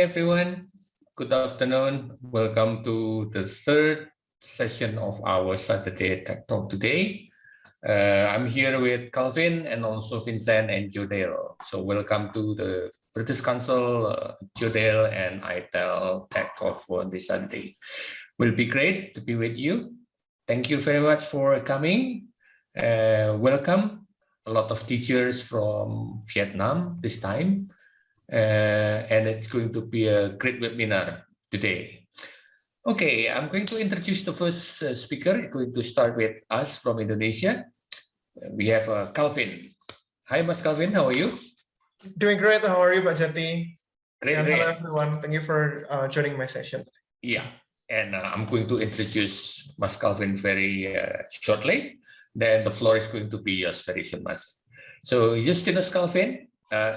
everyone. Good afternoon. Welcome to the third session of our Saturday Tech Talk today. I'm here with Calvin and also Vincent and Jodel. So welcome to the British Council, Jodel and iTELL Tech Talk for this Saturday. Will be great to be with you. Thank you very much for coming. Welcome. A lot of teachers from Vietnam this time. And it's going to be a great webinar today. Okay, I'm going to introduce the first speaker. I'm going to start with us from Indonesia. We have Calvin. Hi, Mas Calvin. How are you? Doing great. How are you, Pak Jati? Great. Hello, everyone. Thank you for joining my session. Yeah, and I'm going to introduce Mas Calvin very shortly. Then the floor is going to be yours very soon, Mas. So Justinus Calvin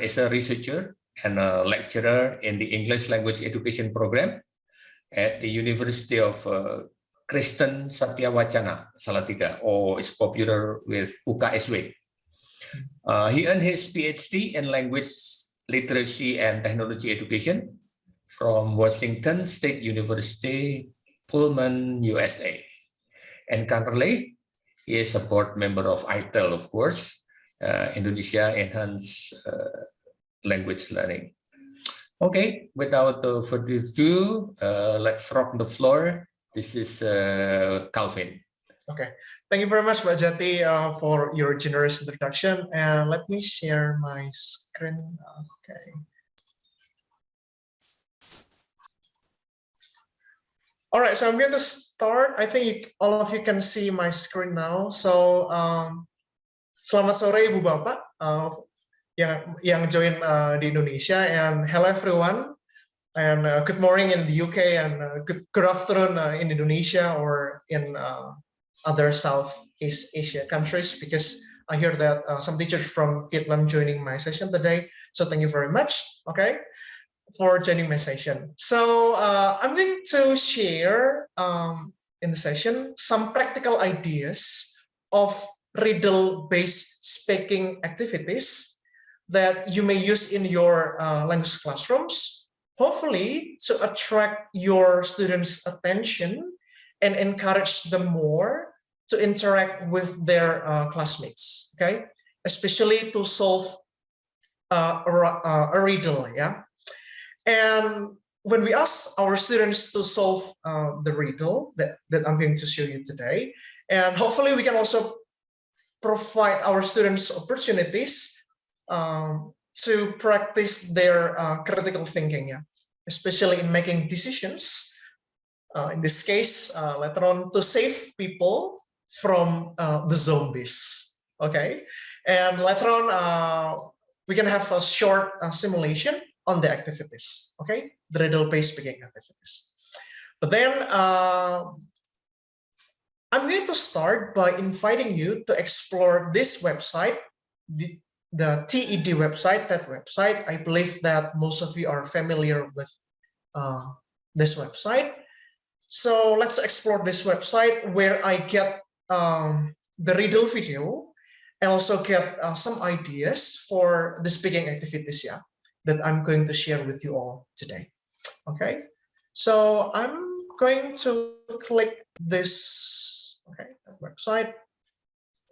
is a researcher and a lecturer in the English Language Education Program at the University of Kristen Satyawacana, Salatiga, or is popular with UKSW. He earned his PhD in Language Literacy and Technology Education from Washington State University, Pullman, USA. And currently, he is a board member of iTELL, of course, Indonesia Enhanced Language Learning. Okay, without further ado, let's rock the floor. This is Calvin. Okay, thank you very much, Pak Jati, for your generous introduction. And let me share my screen. Okay. All right, so I'm going to start. I think all of you can see my screen now. So, selamat sore, Ibu Bapak, yang join di Indonesia, and hello everyone, and good morning in the UK, and good afternoon in Indonesia or in other Southeast Asia countries, because I hear that some teachers from Vietnam joining my session today. So thank you very much. Okay, for joining my session. So I'm going to share in the session some practical ideas of riddle-based speaking activities that you may use in your language classrooms, hopefully to attract your students' attention and encourage them more to interact with their classmates, okay? Especially to solve a riddle, yeah? And when we ask our students to solve the riddle that I'm going to show you today, and hopefully we can also provide our students opportunities to practice their critical thinking, yeah? Especially in making decisions. In this case, later on, to save people from the zombies, okay? And later on, we can have a short simulation on the activities, okay? The riddle-based speaking activities. But then I'm going to start by inviting you to explore this website, the TED website, that website. I believe that most of you are familiar with this website. So let's explore this website where I get the riddle video and also get some ideas for the speaking activities, yeah, that I'm going to share with you all today. Okay, so I'm going to click this, okay, that website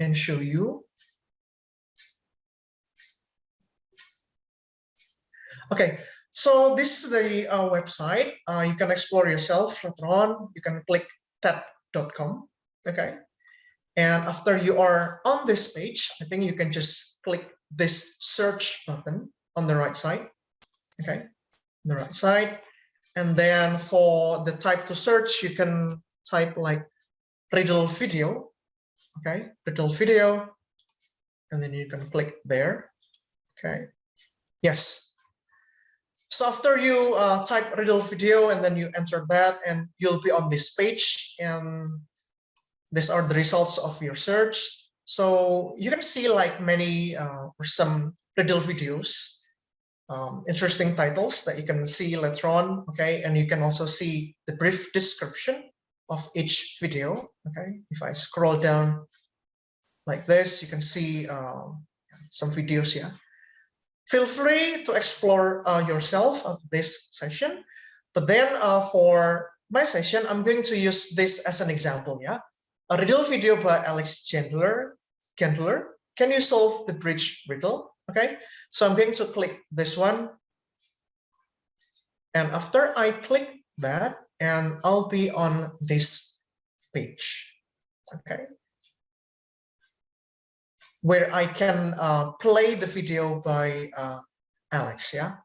and show you. Okay, so this is the website. You can explore yourself later on. You can click ted.com, okay? And after you are on this page, I think you can just click this search button on the right side, okay? On the right side. And then for the type to search, you can type like riddle video, okay? Riddle video, and then you can click there, okay? Yes. So after you type riddle video and then you enter that, and you'll be on this page, and these are the results of your search. So you can see like many or some riddle videos, interesting titles that you can see later on, okay? And you can also see the brief description of each video, okay? If I scroll down like this, you can see some videos here. feel free to explore yourself of this session. But then for my session, I'm going to use this as an example. Yeah, a riddle video by Alex Chandler. Can you solve the bridge riddle? Okay, so I'm going to click this one. And after I click that, and I'll be on this page, okay, where I can play the video by Alex, yeah,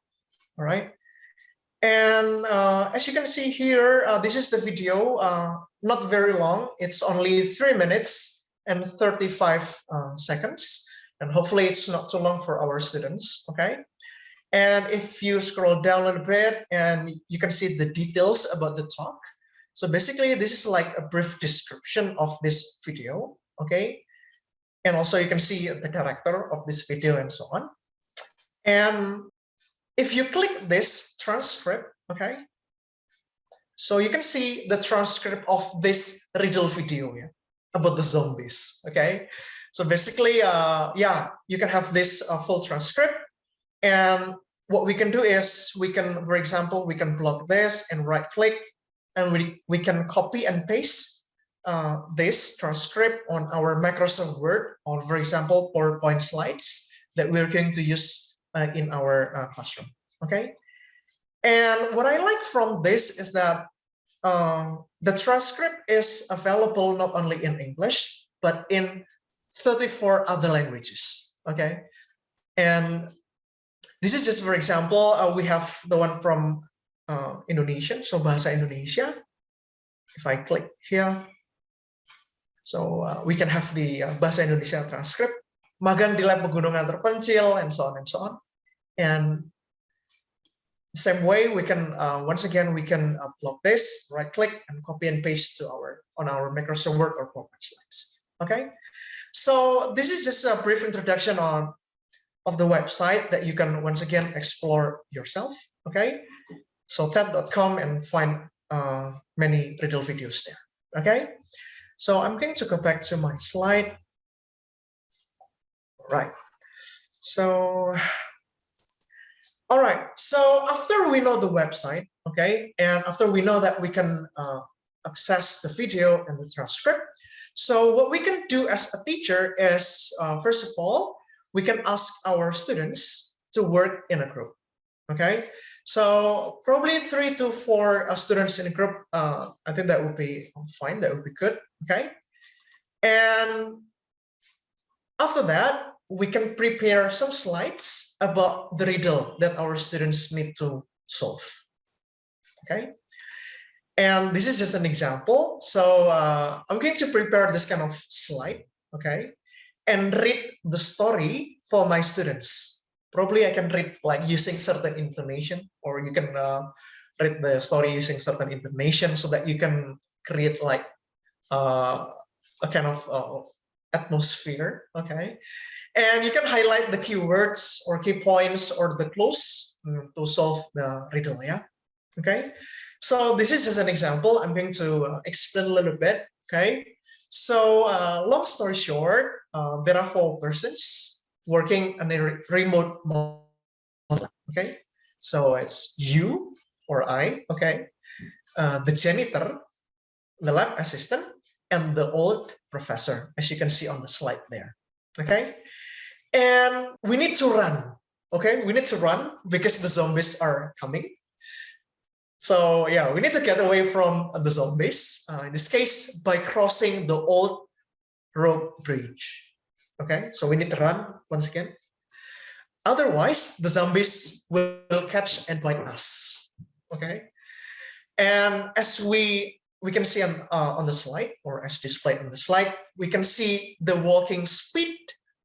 all right. And as you can see here, this is the video, not very long. It's only 3 minutes and 35 seconds. And hopefully it's not so long for our students, okay? And if you scroll down a little bit and you can see the details about the talk. So basically this is like a brief description of this video, okay? And also you can see the character of this video and so on. And if you click this transcript, okay, so you can see the transcript of this riddle video, yeah, about the zombies, okay? So basically, yeah, you can have this full transcript. And what we can do is we can, for example, we can block this and right click, and we can copy and paste this transcript on our Microsoft Word, or for example, PowerPoint slides that we're going to use in our classroom, okay? And what I like from this is that the transcript is available not only in English, but in 34 other languages, okay? And this is just, for example, we have the one from Indonesian, so Bahasa Indonesia. If I click here, so we can have the Bahasa Indonesia transcript, magang di lab pegunungan terpencil, and so on and so on. And the same way we can, once again, we can block this, right click and copy and paste to on our Microsoft Word or PowerPoint slides, okay? So this is just a brief introduction of the website that you can once again explore yourself, okay? So TED.com and find many riddle videos there, okay? So I'm going to go back to my slide. Right. So, all right. So after we know the website, okay, and after we know that we can access the video and the transcript, so what we can do as a teacher is, first of all, we can ask our students to work in a group, okay? So probably 3 to 4 students in a group, I think that would be fine, that would be good, okay? And after that, we can prepare some slides about the riddle that our students need to solve, okay? And this is just an example. So I'm going to prepare this kind of slide, okay? And read the story for my students. Probably I can read like using certain information, or you can read the story using certain information so that you can create like a kind of atmosphere, okay? And you can highlight the keywords or key points or the clues to solve the riddle, yeah? Okay, so this is just an example. I'm going to explain a little bit, okay? So long story short, there are 4 persons working on a remote model, okay? So it's you or I, okay? The janitor, the lab assistant, and the old professor, as you can see on the slide there, okay? And we need to run, okay? We need to run because the zombies are coming. So yeah, we need to get away from the zombies, in this case, by crossing the old rope bridge. Okay, so we need to run once again. Otherwise, the zombies will catch and bite us. Okay, and as we can see on the slide, or as displayed on the slide, we can see the walking speed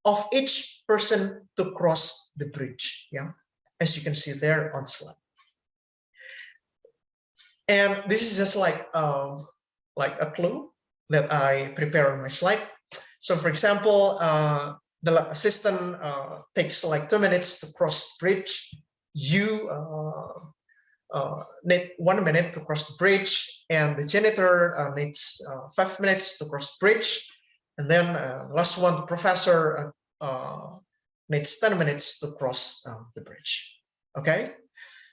of each person to cross the bridge. Yeah, as you can see there on slide. And this is just like a clue that I prepare on my slide. So for example, the lab assistant takes like 2 minutes to cross the bridge. You need 1 minute to cross the bridge, and the janitor needs 5 minutes to cross the bridge. And then last one, the professor needs 10 minutes to cross the bridge. Okay,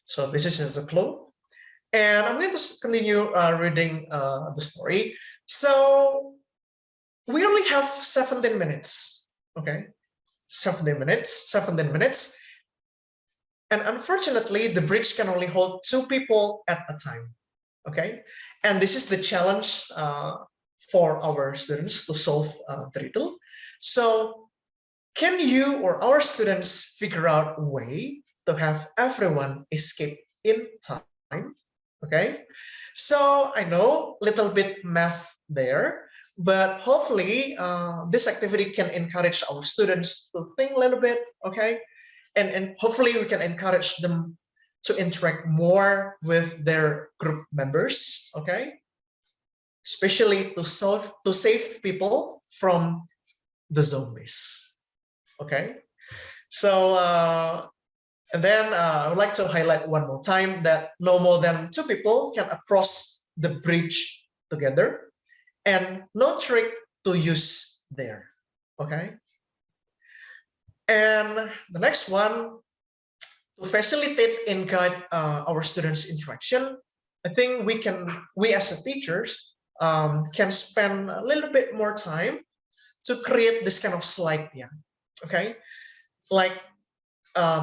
so this is as a clue. And I'm going to continue reading the story. So we only have 17 minutes. Okay, 17 minutes. And unfortunately, the bridge can only hold 2 people at a time. Okay, and this is the challenge for our students to solve the riddle. So can you or our students figure out a way to have everyone escape in time? Okay, so I know a little bit math there, but hopefully this activity can encourage our students to think a little bit, okay? And hopefully we can encourage them to interact more with their group members, okay? Especially to save people from the zombies, okay? So, and then I would like to highlight one more time that no more than 2 people can cross the bridge together, and no trick to use there, okay? And the next one, to facilitate and guide our students' interaction, I think we as teachers can spend a little bit more time to create this kind of slide, yeah, okay? Like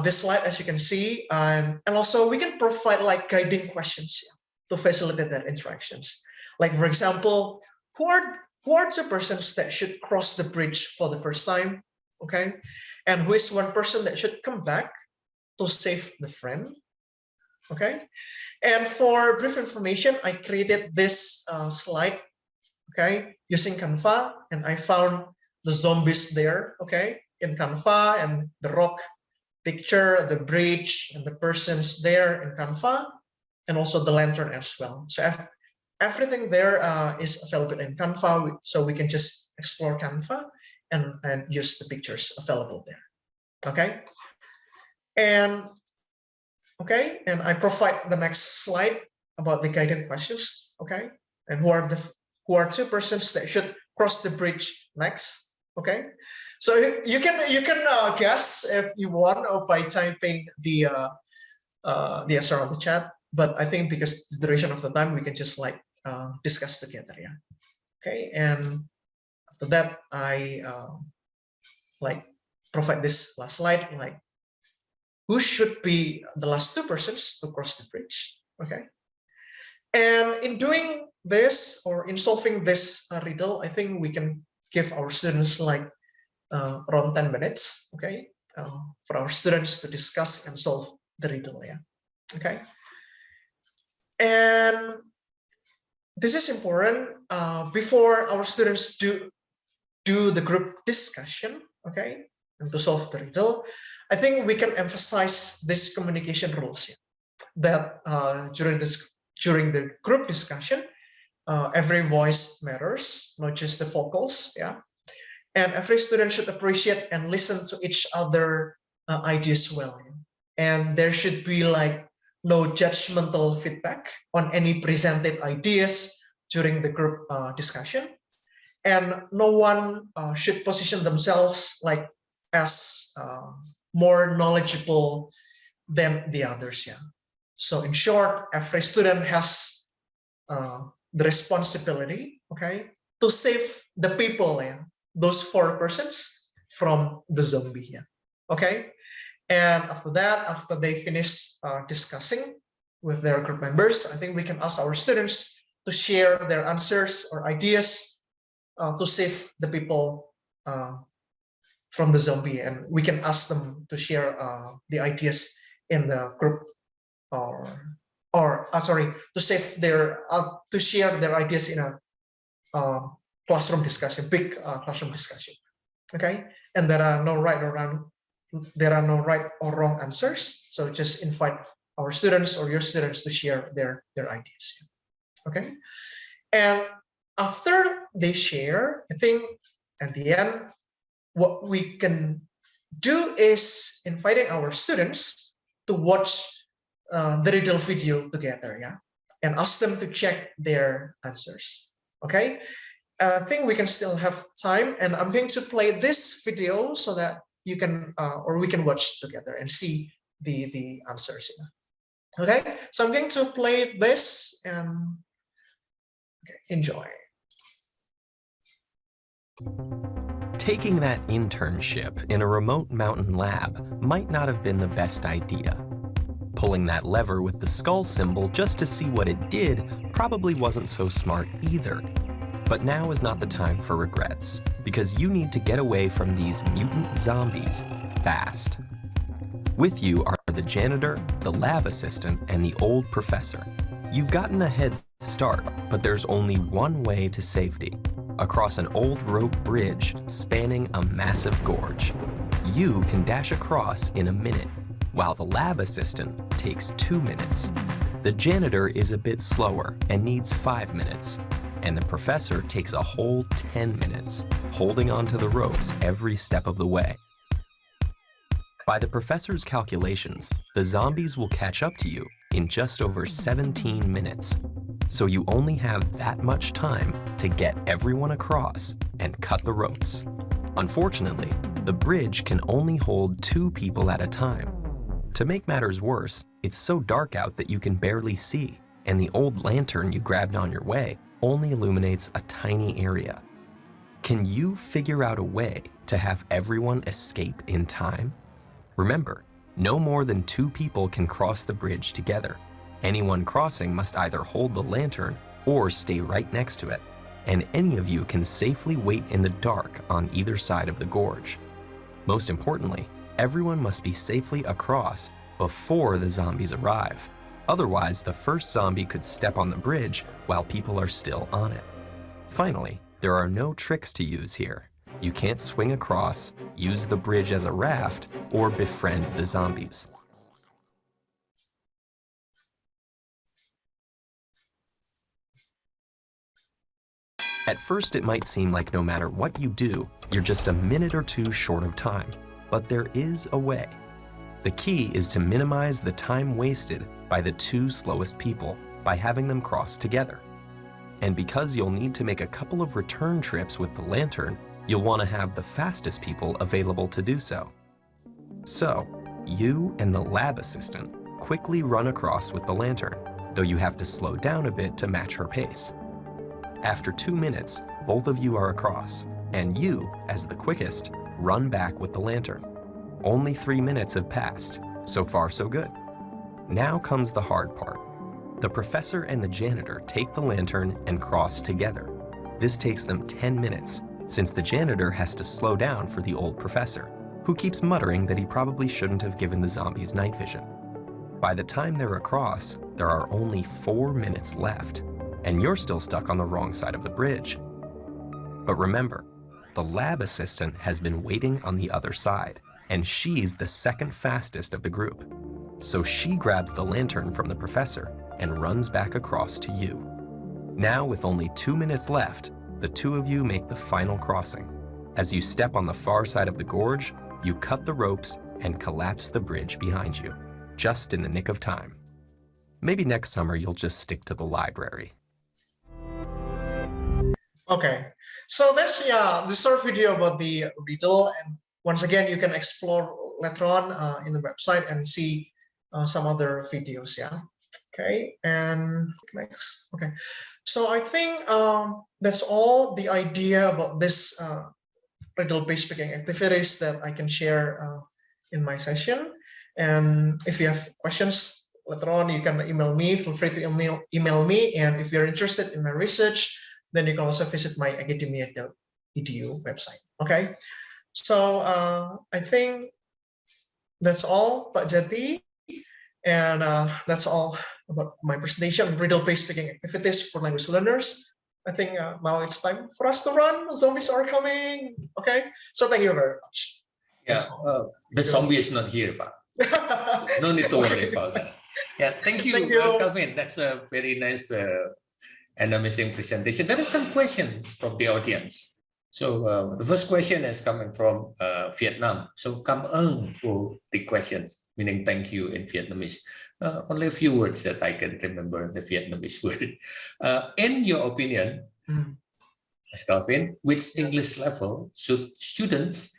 this slide, as you can see, and also we can provide like guiding questions, yeah, to facilitate that interactions. Like for example, who are 2 persons that should cross the bridge for the first time, okay? And who is 1 person that should come back to save the friend, okay? And for brief information, I created this slide, okay, using Canva, and I found the zombies there, okay, in Canva, and the rock picture, the bridge, and the persons there in Canva, and also the lantern as well. So everything there is available in Canva, so we can just explore Canva and use the pictures available there. Okay, and I provide the next slide about the guided questions. Okay, and who are 2 persons that should cross the bridge next. Okay, so you can guess if you want, or by typing the answer on the chat. But I think because the duration of the time, we can just like discuss together, yeah. Okay, and after that, I like provide this last slide, like who should be the last 2 persons to cross the bridge. Okay, and in doing this, or in solving this riddle, I think we can give our students like around 10 minutes, okay, for our students to discuss and solve the riddle, yeah. Okay, and this is important before our students do the group discussion, okay, and to solve the riddle. I think we can emphasize this communication rules, yeah, that during the group discussion, every voice matters, not just the vocals, yeah, and every student should appreciate and listen to each other ideas well, yeah? And there should be like no judgmental feedback on any presented ideas during the group discussion, and no one should position themselves like as more knowledgeable than the others, yeah. So in short, every student has the responsibility, okay, to save the people, yeah, those 4 persons from the zombie, yeah. Okay, and after that, after they finish discussing with their group members, I think we can ask our students to share their answers or ideas to save the people from the zombie, and we can ask them to share the ideas in the group, to save their to share their ideas in a classroom discussion, big classroom discussion. Okay, and there are no right or wrong answers. So just invite our students or your students to share their ideas. Okay, and after they share, I think at the end, what we can do is inviting our students to watch the riddle video together, yeah, and ask them to check their answers. Okay, I think we can still have time, and I'm going to play this video so that you can or we can watch together and see the answers. Okay, so I'm going to play this and enjoy. Taking that internship in a remote mountain lab might not have been the best idea. Pulling that lever with the skull symbol just to see what it did probably wasn't so smart either. But now is not the time for regrets, because you need to get away from these mutant zombies fast. With you are the janitor, the lab assistant, and the old professor. You've gotten a head start, but there's only one way to safety: across an old rope bridge spanning a massive gorge. You can dash across in a minute, while the lab assistant takes 2 minutes. The janitor is a bit slower and needs 5 minutes, and the professor takes a whole 10 minutes, holding onto the ropes every step of the way. By the professor's calculations, the zombies will catch up to you in just over 17 minutes. So you only have that much time to get everyone across and cut the ropes. Unfortunately, the bridge can only hold 2 people at a time. To make matters worse, it's so dark out that you can barely see, and the old lantern you grabbed on your way only illuminates a tiny area. Can you figure out a way to have everyone escape in time? Remember, no more than 2 people can cross the bridge together. Anyone crossing must either hold the lantern or stay right next to it, and any of you can safely wait in the dark on either side of the gorge. Most importantly, everyone must be safely across before the zombies arrive. Otherwise, the first zombie could step on the bridge while people are still on it. Finally, there are no tricks to use here. You can't swing across, use the bridge as a raft, or befriend the zombies. At first, it might seem like no matter what you do, you're just a minute or 2 short of time. But there is a way. The key is to minimize the time wasted by the 2 slowest people by having them cross together. And because you'll need to make a couple of return trips with the lantern, you'll want to have the fastest people available to do so. So, you and the lab assistant quickly run across with the lantern, though you have to slow down a bit to match her pace. After 2 minutes, both of you are across, and you, as the quickest, run back with the lantern. Only 3 minutes have passed. So far, so good. Now comes the hard part. The professor and the janitor take the lantern and cross together. This takes them 10 minutes, since the janitor has to slow down for the old professor, who keeps muttering that he probably shouldn't have given the zombies night vision. By the time they're across, there are only 4 minutes left, and you're still stuck on the wrong side of the bridge. But remember, the lab assistant has been waiting on the other side, and she's the second fastest of the group. So she grabs the lantern from the professor and runs back across to you. Now, with only 2 minutes left, the 2 of you make the final crossing. As you step on the far side of the gorge, you cut the ropes and collapse the bridge behind you, just in the nick of time. Maybe next summer you'll just stick to the library. Okay, so that's the short video about the riddle, and once again you can explore later on in the website and see some other videos. Okay, and next. Okay, so I think that's all the idea about this riddle-based speaking activities that I can share in my session. And if you have questions later on, you can email me. Feel free to email me. And if you're interested in my research, then you can also visit my academia.edu website. Okay, so I think that's all, Pak Jati, and that's all about my presentation on riddle-based speaking activities for language learners. I think now it's time for us to run. Zombies are coming. Okay, so thank you very much. Yeah, the zombie is not here, Pak. No need to worry about that. Yeah, thank you, Calvin. That's a very nice and amazing presentation. There are some questions from the audience. So the first question is coming from Vietnam. So cảm ơn for the questions, meaning thank you in Vietnamese. Only a few words that I can remember the Vietnamese word. In your opinion, Ms. Calvin, which English level should students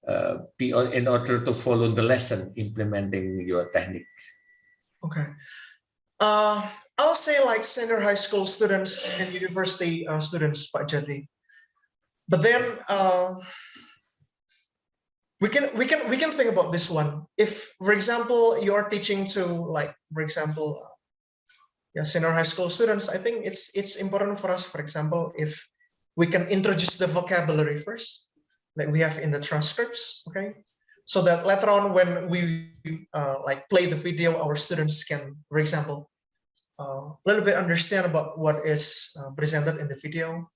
in order to follow the lesson implementing your techniques? Okay. I'll say like senior high school students and university students, Pak Jati. But then we can think about this one. If, for example, you are teaching to, like, for example, senior high school students, I think it's important for us, for example, if we can introduce the vocabulary first, like we have in the transcripts, okay? So that later on when we like play the video, our students can, for example, a little bit understand about what is presented in the video.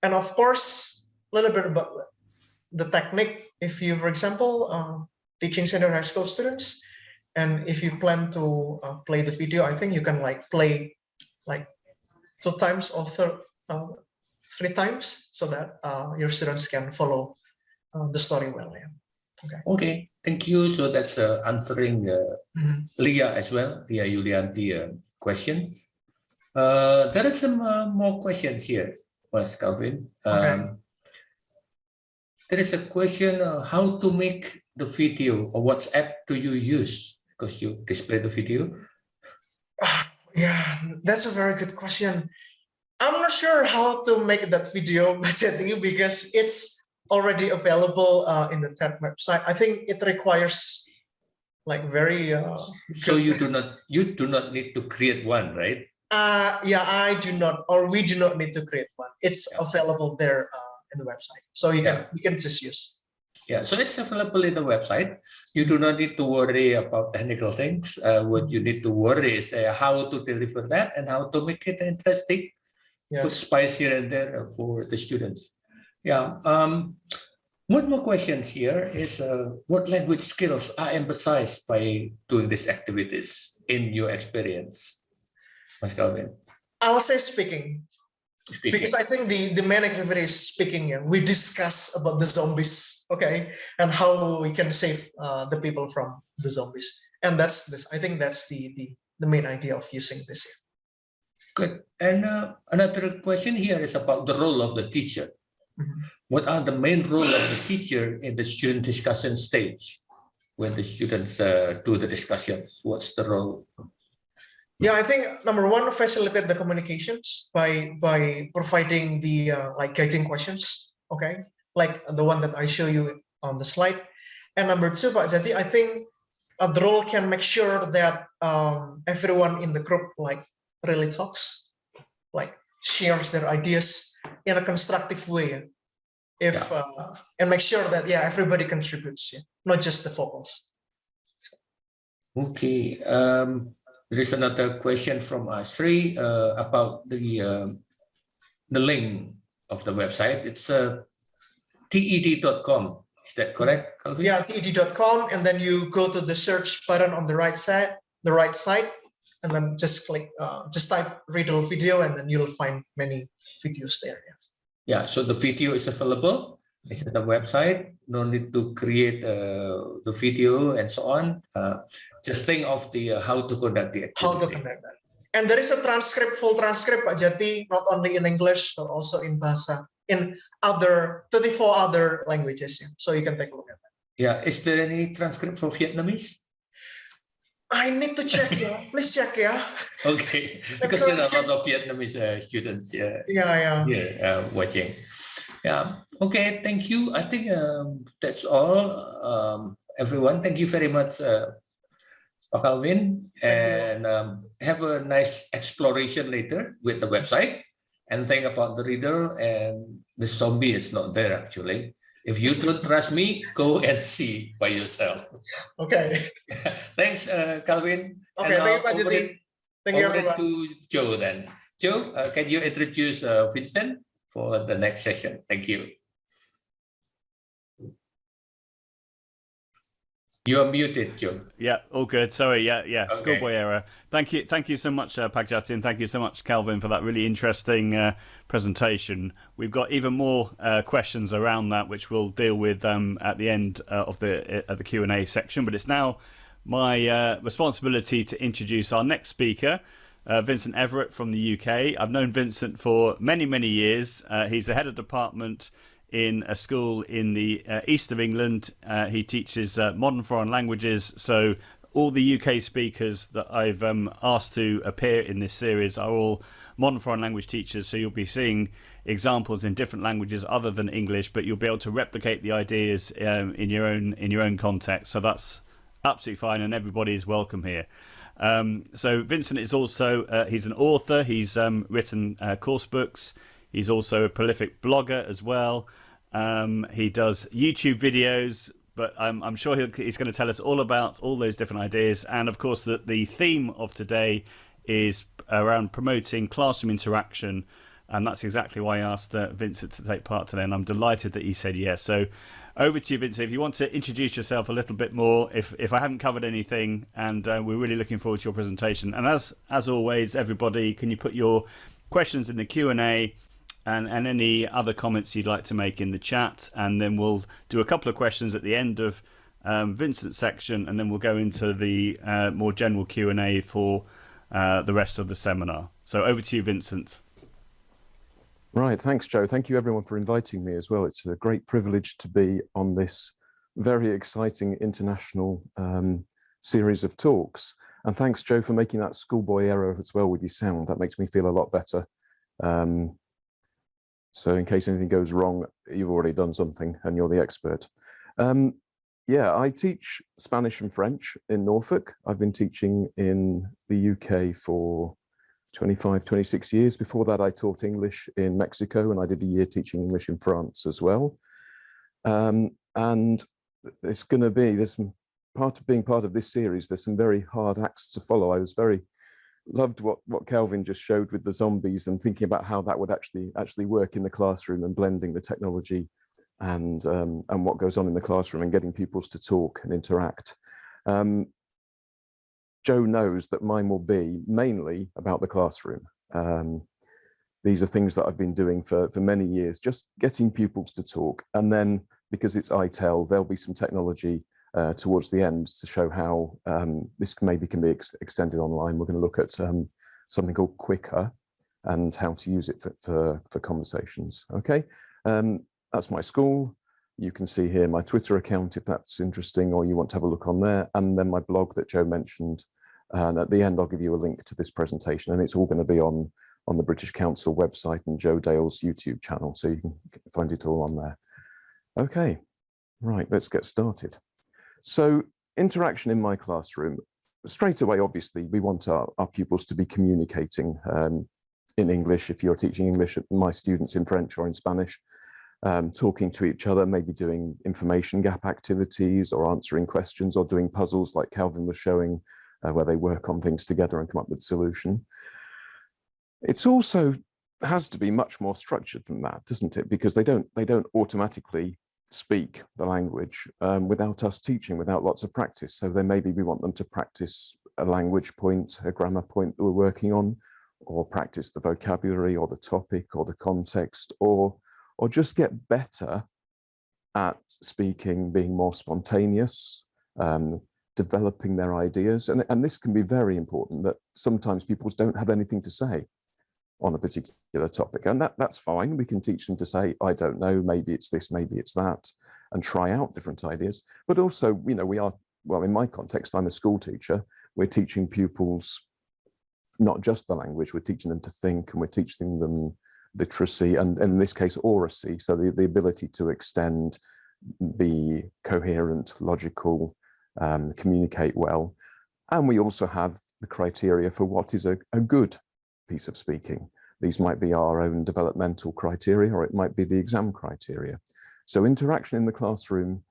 And of course, a little bit about the technique. If you, for example, teaching senior high school students, and if you plan to play the video, I think you can like play like 2 times or 3 times so that your students can follow the story well. Yeah. Okay. Okay, thank you. So that's answering Leah as well, Leah Yulianti question. There are some more questions here, Mas Calvin. Okay. There is a question, how to make the video, or what app do you use? Because you display the video. Yeah, that's a very good question. I'm not sure how to make that video, because it's already available in the TED website. I think it requires like very. So you do not need to create one, right? Yeah, I do not, or we do not need to create one. It's available there in the website, so you can just use. Yeah, so it's available in the website. You do not need to worry about technical things. What you need to worry is how to deliver that and how to make it interesting. Put spice here and there for the students. Yeah. One more questions here is what language skills are emphasized by doing these activities in your experience, Mas Calvin? I would say speaking. Because I think the main activity is speaking. Yeah. We discuss about the zombies, okay, and how we can save the people from the zombies. And that's this. I think that's the main idea of using this. Good. And another question here is about the role of the teacher. What are the main role of the teacher in the student discussion stage when the students do the discussions? What's the role? Yeah, I think number one, facilitate the communications by providing the like guiding questions, okay, like the one that I show you on the slide. And number two, Pak Jati, I think the role can make sure that everyone in the group like really talks, like shares their ideas in a constructive way. And make sure that everybody contributes, not just the vocals. Okay. There is another question from Sri about the link of the website. It's TED.com. Is that correct, Calvin? Yeah, TED.com, and then you go to the search button on the right side, and then just click, just type riddle video, and then you'll find many videos there. Yeah. So the video is available. It's at the website. No need to create the video and so on. Just think of the how to conduct the activity. How to conduct that. And there is a transcript, full transcript, Pak Jati, not only in English, but also in Bahasa, in other 34 other languages. So you can take a look at that. Yeah. Is there any transcript for Vietnamese? I need to check. Please check. Okay. Because there are a lot of Vietnamese students. Watching. Yeah. Okay. Thank you. I think that's all. Everyone, thank you very much, Pak Calvin, and have a nice exploration later with the website, and think about the riddle, and the zombie is not there actually. If you don't trust me, go and see by yourself. Okay. Thanks, Calvin. Okay, thank you, Pak Jati. Thank you, everyone. To Joe then. Joe, can you introduce Vincent for the next session? Thank you. You are muted, Joe. Yeah, all good. Sorry, yeah. Okay. Schoolboy error. Thank you so much, Pak Jati, and thank you so much, Calvin, for that really interesting presentation. We've got even more questions around that, which we'll deal with at the end of the Q&A section. But it's now my responsibility to introduce our next speaker, Vincent Everett from the UK. I've known Vincent for many, many years. He's the head of department in a school in the east of England. He teaches modern foreign languages. So all the UK speakers that I've asked to appear in this series are all modern foreign language teachers. So you'll be seeing examples in different languages other than English, but you'll be able to replicate the ideas in your own context. So that's absolutely fine, and everybody is welcome here. So Vincent is also he's an author. He's written course books. He's also a prolific blogger as well. He does YouTube videos, but I'm sure he's going to tell us all about all those different ideas. And of course, the theme of today is around promoting classroom interaction. And that's exactly why I asked Vincent to take part today. And I'm delighted that he said yes. So over to you, Vincent. If you want to introduce yourself a little bit more, if I haven't covered anything, and we're really looking forward to your presentation. And as always, everybody, can you put your questions in the Q&A? And any other comments you'd like to make in the chat, and then we'll do a couple of questions at the end of Vincent's section, and then we'll go into the more general Q&A for the rest of the seminar. So over to you, Vincent. Right, thanks, Joe. Thank you, everyone, for inviting me as well. It's a great privilege to be on this very exciting international series of talks. And thanks, Joe, for making that schoolboy error as well with your sound. That makes me feel a lot better. So in case anything goes wrong, you've already done something and you're the expert. Yeah, I teach Spanish and French in Norfolk. I've been teaching in the UK for 25, 26 years. Before that, I taught English in Mexico, and I did a year teaching English in France as well. And it's going to be, there's some being part of this series, there's some very hard acts to follow. I was loved what Calvin just showed with the zombies, and thinking about how that would actually work in the classroom, and blending the technology and what goes on in the classroom and getting pupils to talk and interact. Joe knows that mine will be mainly about the classroom. These are things that I've been doing for many years, just getting pupils to talk. And then, because it's iTELL, there'll be some technology towards the end to show how this maybe can be extended online. We're going to look at something called QWIQR and how to use it for conversations. Okay, that's my school. You can see here my Twitter account if that's interesting, or you want to have a look on there, and then my blog that Joe mentioned. And at the end, I'll give you a link to this presentation, and it's all going to be on the British Council website and Joe Dale's YouTube channel, so you can find it all on there. Okay, right, let's get started. So interaction in my classroom, straight away, obviously, we want our pupils to be communicating in English. If you're teaching English, my students in French or in Spanish, talking to each other, maybe doing information gap activities or answering questions or doing puzzles like Calvin was showing, where they work on things together and come up with a solution. It's also has to be much more structured than that, doesn't it? Because they don't automatically speak the language without us teaching, without lots of practice. So then maybe we want them to practice a language point, a grammar point that we're working on, or practice the vocabulary or the topic or the context, or just get better at speaking, being more spontaneous, developing their ideas. And this can be very important, that sometimes pupils don't have anything to say on a particular topic, and that's fine. We can teach them to say, I don't know, maybe it's this, maybe it's that, and try out different ideas. But also, you know, well, in my context, I'm a school teacher. We're teaching pupils not just the language, we're teaching them to think, and we're teaching them literacy, and in this case, oracy, so the ability to extend, be coherent, logical, communicate well. And we also have the criteria for what is a good piece of speaking. These might be our own developmental criteria, or it might be the exam criteria. So interaction in the classroom,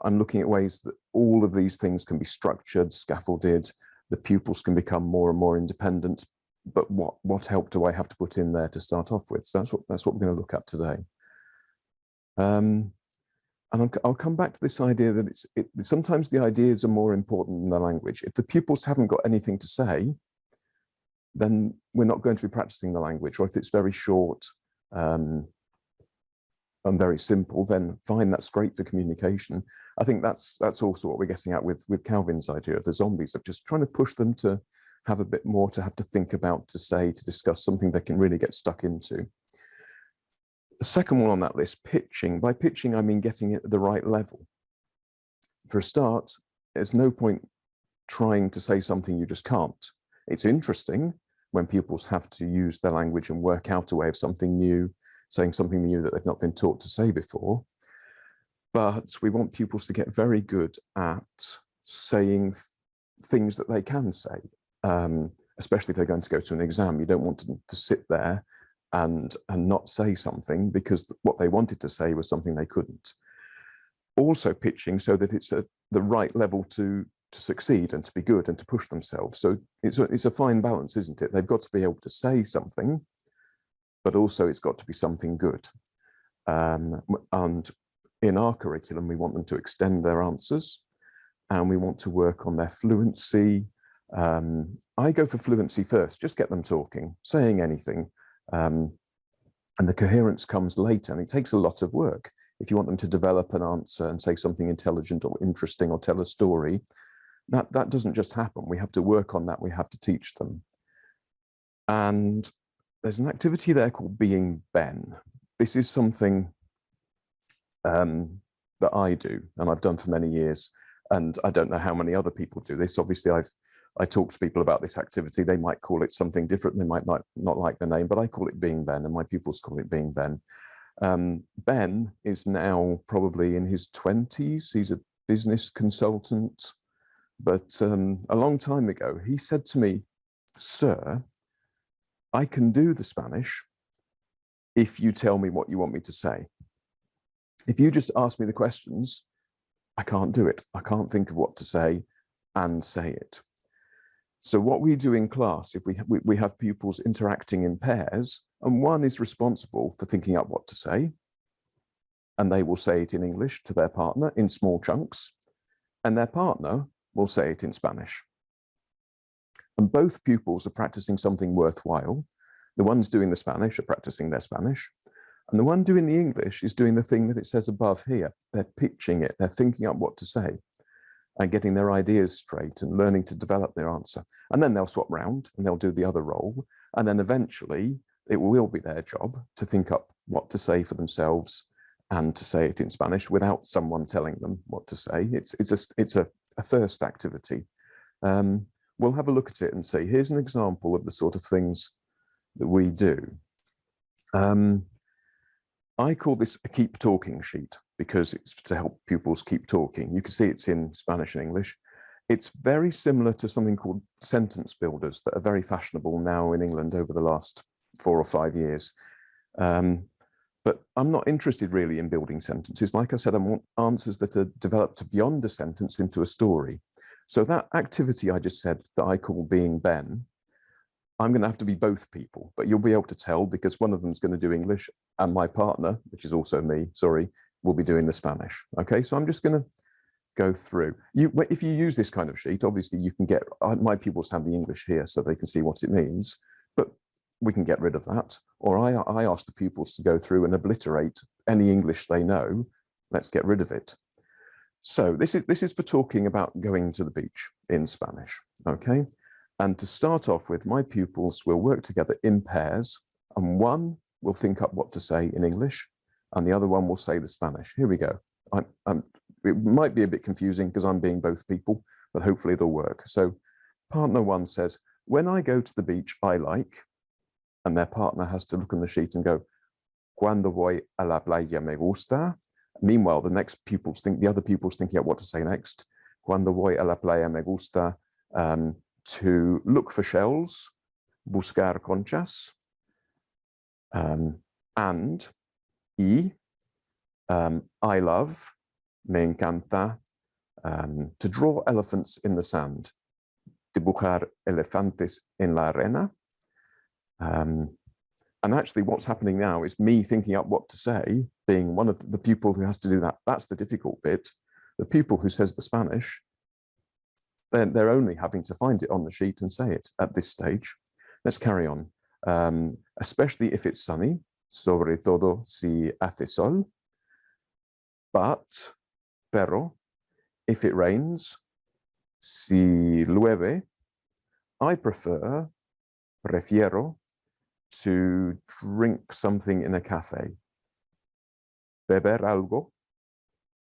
I'm looking at ways that all of these things can be structured, scaffolded, the pupils can become more and more independent. But what help do I have to put in there to start off with? So that's what we're going to look at today. And I'll come back to this idea that sometimes the ideas are more important than the language. If the pupils haven't got anything to say, then we're not going to be practicing the language. Or if it's very short and very simple, then fine, that's great for communication. I think that's also what we're getting at with Calvin's idea of the zombies, of just trying to push them to have a bit more to have to think about, to say, to discuss something they can really get stuck into. The second one on that list, pitching. By pitching, I mean getting it at the right level. For a start, there's no point trying to say something you just can't. It's interesting when pupils have to use their language and work out a way of something new, saying something new that they've not been taught to say before. But we want pupils to get very good at saying things that they can say, especially if they're going to go to an exam. You don't want them to sit there and not say something because what they wanted to say was something they couldn't. Also pitching so that it's at the right level to succeed and to be good and to push themselves. So it's a fine balance, isn't it? They've got to be able to say something, but also it's got to be something good. And in our curriculum, we want them to extend their answers and we want to work on their fluency. I go for fluency first, just get them talking, saying anything. And the coherence comes later, and it takes a lot of work. If you want them to develop an answer and say something intelligent or interesting or tell a story, that doesn't just happen. We have to work on that. We have to teach them. And there's an activity there called Being Ben. This is something that I do, and I've done for many years. And I don't know how many other people do this. Obviously, I talk to people about this activity. They might call it something different. They might not like the name, but I call it Being Ben, and my pupils call it Being Ben. Ben is now probably in his 20s. He's a business consultant. But a long time ago, he said to me, "Sir, I can do the Spanish if you tell me what you want me to say. If you just ask me the questions, I can't do it. I can't think of what to say and say it." So what we do in class, if we have pupils interacting in pairs, and one is responsible for thinking up what to say, and they will say it in English to their partner in small chunks, and their partner will say it in Spanish. And both pupils are practicing something worthwhile. The ones doing the Spanish are practicing their Spanish, and the one doing the English is doing the thing that it says above here. They're pitching it, they're thinking up what to say, and getting their ideas straight and learning to develop their answer. And then they'll swap round and they'll do the other role. And then eventually it will be their job to think up what to say for themselves and to say it in Spanish without someone telling them what to say. It's a first activity. We'll have a look at it and see. Here's an example of the sort of things that we do. I call this a keep talking sheet because it's to help pupils keep talking. You can see it's in Spanish and English. It's very similar to something called sentence builders that are very fashionable now in England over the last 4 or 5 years. But I'm not interested really in building sentences. Like I said, I want answers that are developed beyond a sentence into a story. So that activity I just said that I call Being Ben, I'm going to have to be both people, but you'll be able to tell because one of them is going to do English and my partner, which is also me, sorry, will be doing the Spanish. Okay, so I'm just going to go through. If you use this kind of sheet, obviously you can get, my pupils have the English here so they can see what it means, but we can get rid of that. Or I ask the pupils to go through and obliterate any English they know. Let's get rid of it. So this is for talking about going to the beach in Spanish, okay? And to start off with, my pupils will work together in pairs, and one will think up what to say in English, and the other one will say the Spanish. Here we go. It might be a bit confusing because I'm being both people, but hopefully it'll work. So partner one says, "When I go to the beach, I like," and their partner has to look on the sheet and go, "Cuando voy a la playa me gusta." Meanwhile, the other pupils thinking out what to say next. "Cuando voy a la playa me gusta to look for shells, buscar conchas," and I love, me encanta, to draw elephants in the sand, dibujar elefantes en la arena. And actually what's happening now is me thinking up what to say, being one of the pupil who has to do that. That's the difficult bit. The pupil who says the Spanish, then they're only having to find it on the sheet and say it at this stage. Let's carry on. Especially if it's sunny, sobre todo si hace sol. But, pero, if it rains, si llueve, I prefiero, to drink something in a cafe. beber algo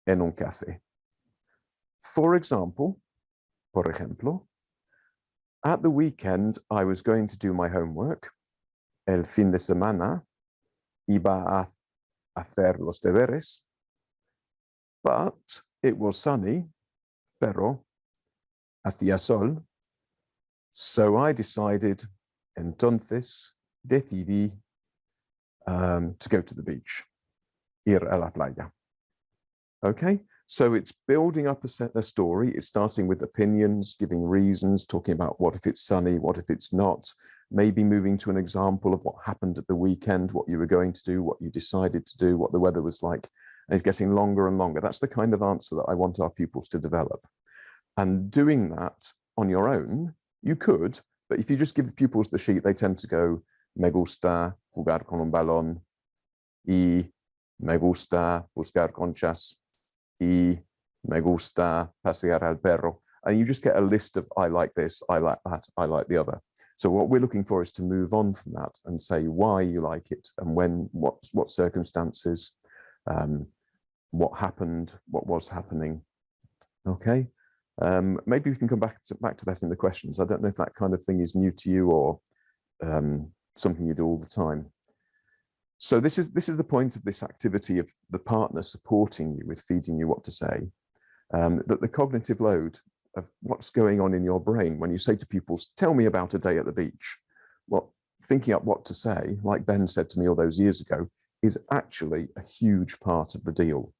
en un café. For example, por ejemplo, at the weekend, I was going to do my homework. El fin de semana iba a hacer los deberes, but it was sunny, pero hacía sol. So I decided, entonces decidí to go to the beach, ir a la playa. Okay, so it's building up a story. It's starting with opinions, giving reasons, talking about what if it's sunny, what if it's not, maybe moving to an example of what happened at the weekend, what you were going to do, what you decided to do, what the weather was like, and it's getting longer and longer. That's the kind of answer that I want our pupils to develop. And doing that on your own, you could, but if you just give the pupils the sheet, they tend to go, me gusta jugar con un balón, y me gusta buscar conchas, y me gusta pasear al perro. And you just get a list of, I like this, I like that, I like the other. So what we're looking for is to move on from that and say why you like it and when, what circumstances, what happened, what was happening. Okay. Maybe we can come back to that in the questions. I don't know if that kind of thing is new to you or something you do all the time. So this is the point of this activity of the partner supporting you with feeding you what to say, that the cognitive load of what's going on in your brain when you say to pupils, tell me about a day at the beach. Well, thinking up what to say, like Ben said to me all those years ago, is actually a huge part of the deal.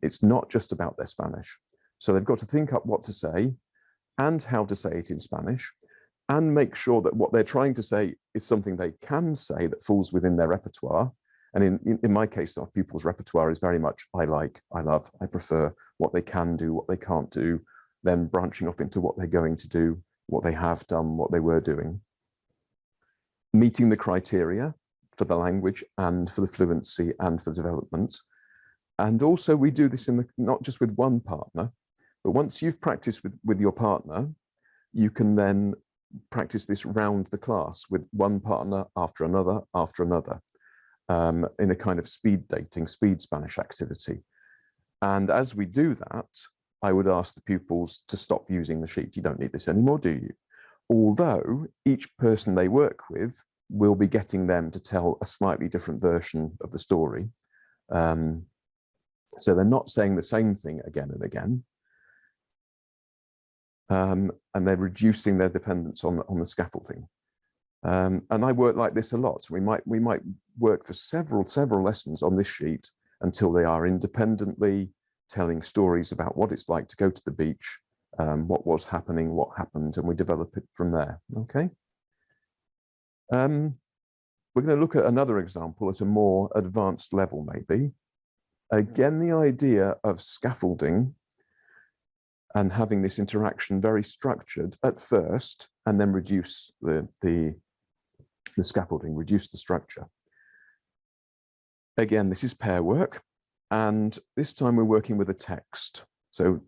It's not just about their Spanish. So they've got to think up what to say and how to say it in Spanish, and make sure that what they're trying to say is something they can say that falls within their repertoire. And in my case, our pupils' repertoire is very much I like, I love, I prefer, what they can do, what they can't do, then branching off into what they're going to do, what they have done, what they were doing. Meeting the criteria for the language and for the fluency and for development. And also we do this not just with one partner, but once you've practiced with your partner, you can then practice this round the class with one partner after another, in a kind of speed dating, speed Spanish activity. And as we do that, I would ask the pupils to stop using the sheet. You don't need this anymore, do you? Although each person they work with will be getting them to tell a slightly different version of the story. So they're not saying the same thing again and again. And they're reducing their dependence on the scaffolding. And I work like this a lot. We might work for several lessons on this sheet until they are independently telling stories about what it's like to go to the beach, what was happening, what happened, and we develop it from there. Okay. We're going to look at another example at a more advanced level, maybe. Again, the idea of scaffolding and having this interaction very structured at first, and then reduce the scaffolding, reduce the structure. Again, this is pair work, and this time we're working with a text. So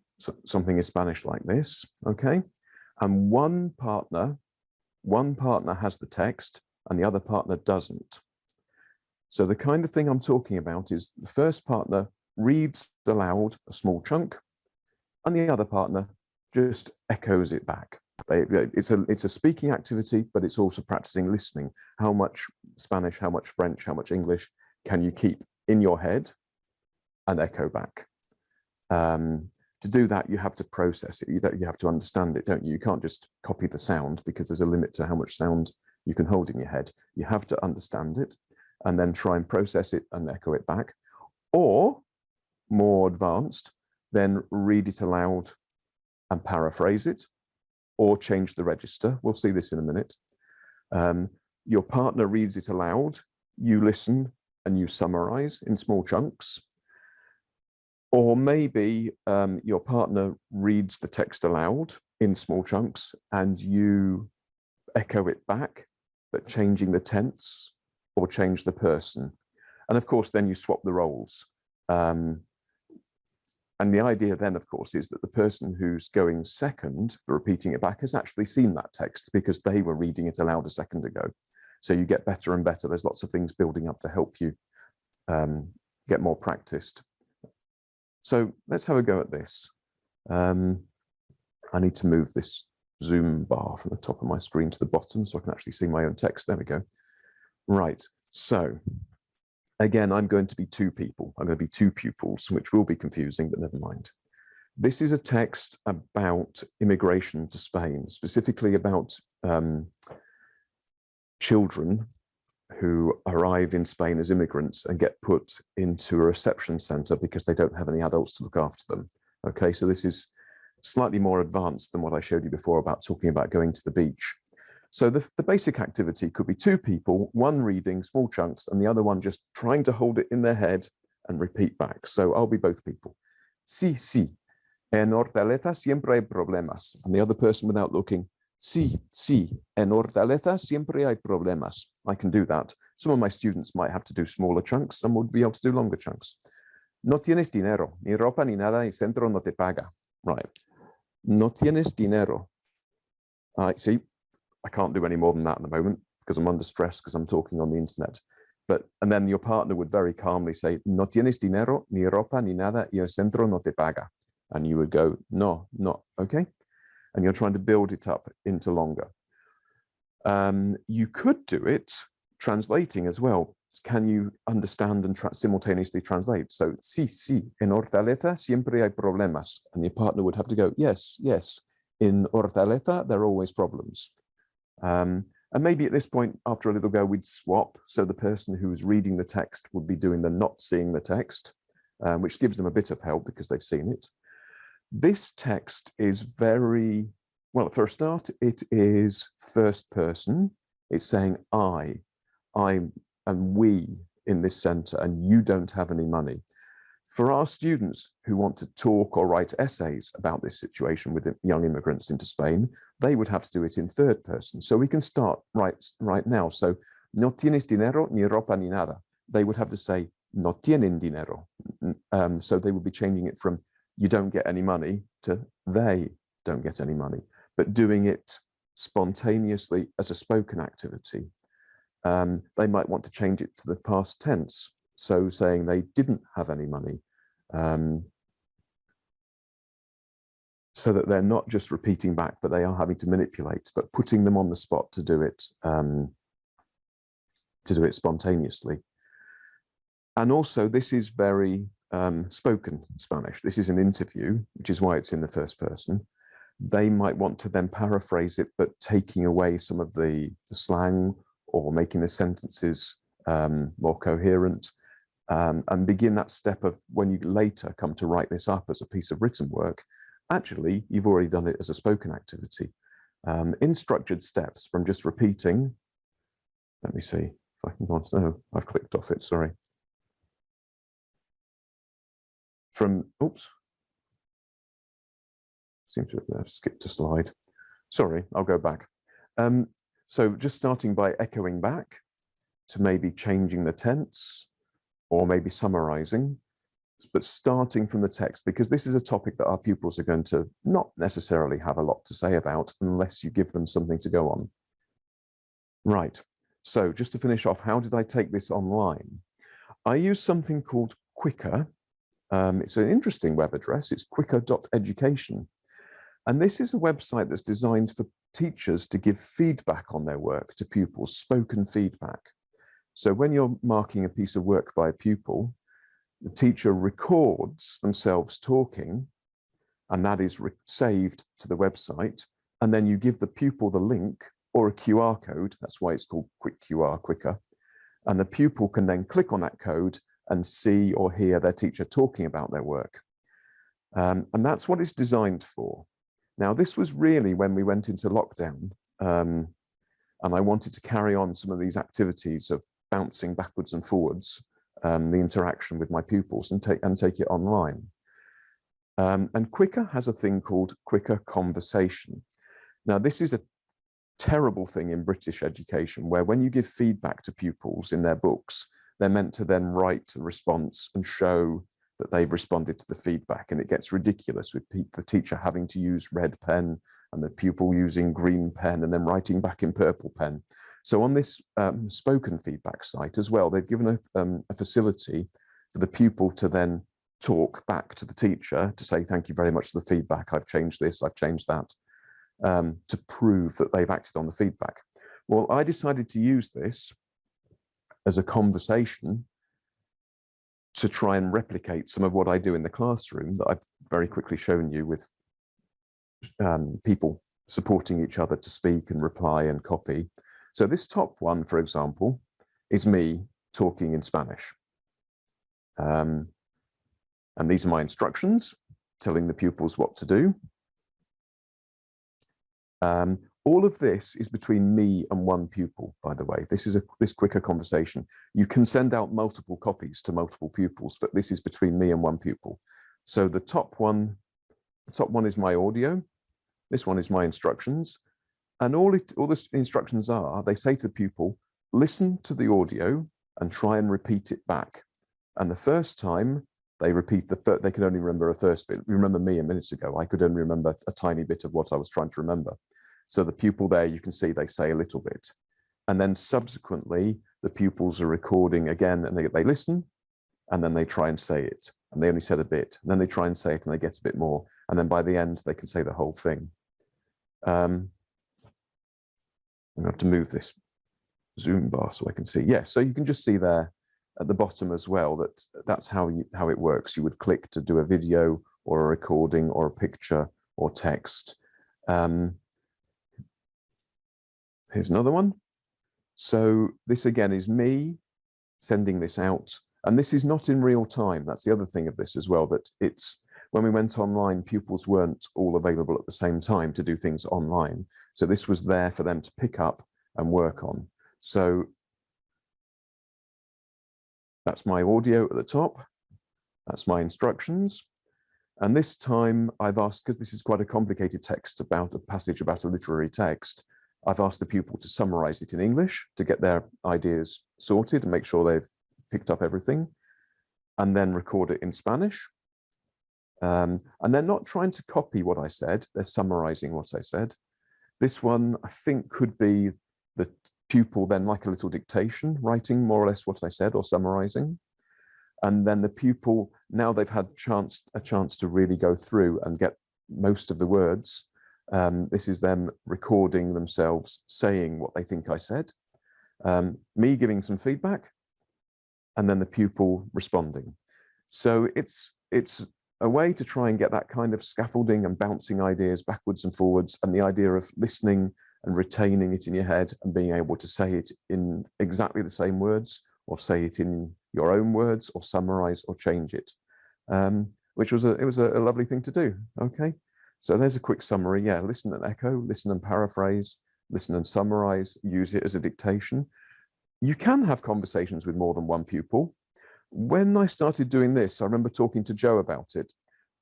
something in Spanish like this, okay? And one partner has the text and the other partner doesn't. So the kind of thing I'm talking about is the first partner reads aloud a small chunk, and the other partner just echoes it back. It's a speaking activity, but it's also practicing listening. How much Spanish, how much French, how much English can you keep in your head and echo back? To do that, you have to process it. You have to understand it, don't you? You can't just copy the sound because there's a limit to how much sound you can hold in your head. You have to understand it and then try and process it and echo it back. Or, more advanced, then read it aloud and paraphrase it, or change the register. We'll see this in a minute. Your partner reads it aloud, you listen and you summarize in small chunks. Or maybe your partner reads the text aloud in small chunks and you echo it back, but changing the tense or change the person. And of course, then you swap the roles. And the idea then, of course, is that the person who's going second for repeating it back has actually seen that text because they were reading it aloud a second ago. So you get better and better. There's lots of things building up to help you get more practiced. So let's have a go at this. I need to move this Zoom bar from the top of my screen to the bottom so I can actually see my own text. There we go. Right, so again, I'm going to be two people. I'm going to be two pupils, which will be confusing, but never mind. This is a text about immigration to Spain, specifically about children who arrive in Spain as immigrants and get put into a reception center because they don't have any adults to look after them. Okay, so this is slightly more advanced than what I showed you before about talking about going to the beach. So the basic activity could be two people, one reading small chunks and the other one just trying to hold it in their head and repeat back. So I'll be both people. Sí, sí. En Hortaleza siempre hay problemas. And the other person without looking, sí, sí. En Hortaleza siempre hay problemas. I can do that. Some of my students might have to do smaller chunks. Some would be able to do longer chunks. No tienes dinero, ni ropa ni nada, y centro no te paga. Right. No tienes dinero. See, I can't do any more than that at the moment because I'm under stress because I'm talking on the internet. And then your partner would very calmly say, no tienes dinero, ni ropa, ni nada, y el centro no te paga. And you would go, no, okay? And you're trying to build it up into longer. You could do it translating as well. Can you understand and simultaneously translate? So, sí, sí, en Hortaleza siempre hay problemas. And your partner would have to go, yes, yes. In Hortaleza, there are always problems. And maybe at this point, after a little go, we'd swap. So the person who's reading the text would be doing the not seeing the text, which gives them a bit of help because they've seen it. This text is very, well, for a start, it is first person. It's saying I and we in this center, and you don't have any money. For our students who want to talk or write essays about this situation with young immigrants into Spain, they would have to do it in third person. So we can start right now. So, no tienes dinero, ni ropa, ni nada. They would have to say, no tienen dinero. So they would be changing it from you don't get any money to they don't get any money, but doing it spontaneously as a spoken activity. They might want to change it to the past tense. So saying they didn't have any money, so that they're not just repeating back, but they are having to manipulate, but putting them on the spot to do it spontaneously. And also this is very spoken Spanish. This is an interview, which is why it's in the first person. They might want to then paraphrase it, but taking away some of the slang or making the sentences more coherent. And begin that step of when you later come to write this up as a piece of written work, actually, you've already done it as a spoken activity in structured steps from just repeating. Let me see if I can go on. No, I've clicked off it, sorry. Seem to have skipped a slide. Sorry, I'll go back. So just starting by echoing back to maybe changing the tense, or maybe summarizing, but starting from the text, because this is a topic that our pupils are going to not necessarily have a lot to say about unless you give them something to go on. Right, so just to finish off, how did I take this online? I use something called QWIQR. It's an interesting web address. It's QWIQR.education. And this is a website that's designed for teachers to give feedback on their work to pupils, spoken feedback. So when you're marking a piece of work by a pupil, the teacher records themselves talking, and that is saved to the website. And then you give the pupil the link or a QR code. That's why it's called QWIQR. And the pupil can then click on that code and see or hear their teacher talking about their work. And that's what it's designed for. Now, this was really when we went into lockdown, and I wanted to carry on some of these activities of bouncing backwards and forwards, the interaction with my pupils, and take it online. And QWIQR has a thing called QWIQR Conversation. Now, this is a terrible thing in British education, where when you give feedback to pupils in their books, they're meant to then write a response and show that they've responded to the feedback, and it gets ridiculous with the teacher having to use red pen and the pupil using green pen and then writing back in purple pen. So on this spoken feedback site as well, they've given a facility for the pupil to then talk back to the teacher to say, thank you very much for the feedback. I've changed this, I've changed that, to prove that they've acted on the feedback. Well, I decided to use this as a conversation to try and replicate some of what I do in the classroom that I've very quickly shown you with people supporting each other to speak and reply and copy. So this top one, for example, is me talking in Spanish. And these are my instructions, telling the pupils what to do. All of this is between me and one pupil, by the way. This is this QWIQR conversation. You can send out multiple copies to multiple pupils, but this is between me and one pupil. So the top one is my audio. This one is my instructions. And all the instructions are, they say to the pupil, listen to the audio and try and repeat it back. And the first time they repeat they can only remember a first bit. Remember me a minute ago, I could only remember a tiny bit of what I was trying to remember. So the pupil there, you can see they say a little bit. And then subsequently, the pupils are recording again and they listen and then they try and say it. And they only said a bit. And then they try and say it and they get a bit more. And then by the end, they can say the whole thing. I'm going to have to move this Zoom bar so I can see. Yeah, so you can just see there at the bottom as well that that's how it works. You would click to do a video or a recording or a picture or text. Here's another one. So this again is me sending this out. And this is not in real time. That's the other thing of this as well, that it's when we went online, pupils weren't all available at the same time to do things online. So this was there for them to pick up and work on. So that's my audio at the top. That's my instructions. And this time I've asked, because this is quite a complicated text about a passage about a literary text, I've asked the pupil to summarize it in English to get their ideas sorted and make sure they've picked up everything, and then record it in Spanish. And they're not trying to copy what I said, they're summarizing what I said. This one, I think, could be the pupil then like a little dictation, writing more or less what I said or summarizing. And then the pupil, now they've had a chance to really go through and get most of the words. This is them recording themselves saying what they think I said, me giving some feedback, and then the pupil responding. So it's a way to try and get that kind of scaffolding and bouncing ideas backwards and forwards, and the idea of listening and retaining it in your head and being able to say it in exactly the same words, or say it in your own words, or summarize or change it, which was a lovely thing to do. Okay. So there's a quick summary. Yeah, listen and echo, listen and paraphrase, listen and summarize, use it as a dictation. You can have conversations with more than one pupil. When I started doing this, I remember talking to Joe about it,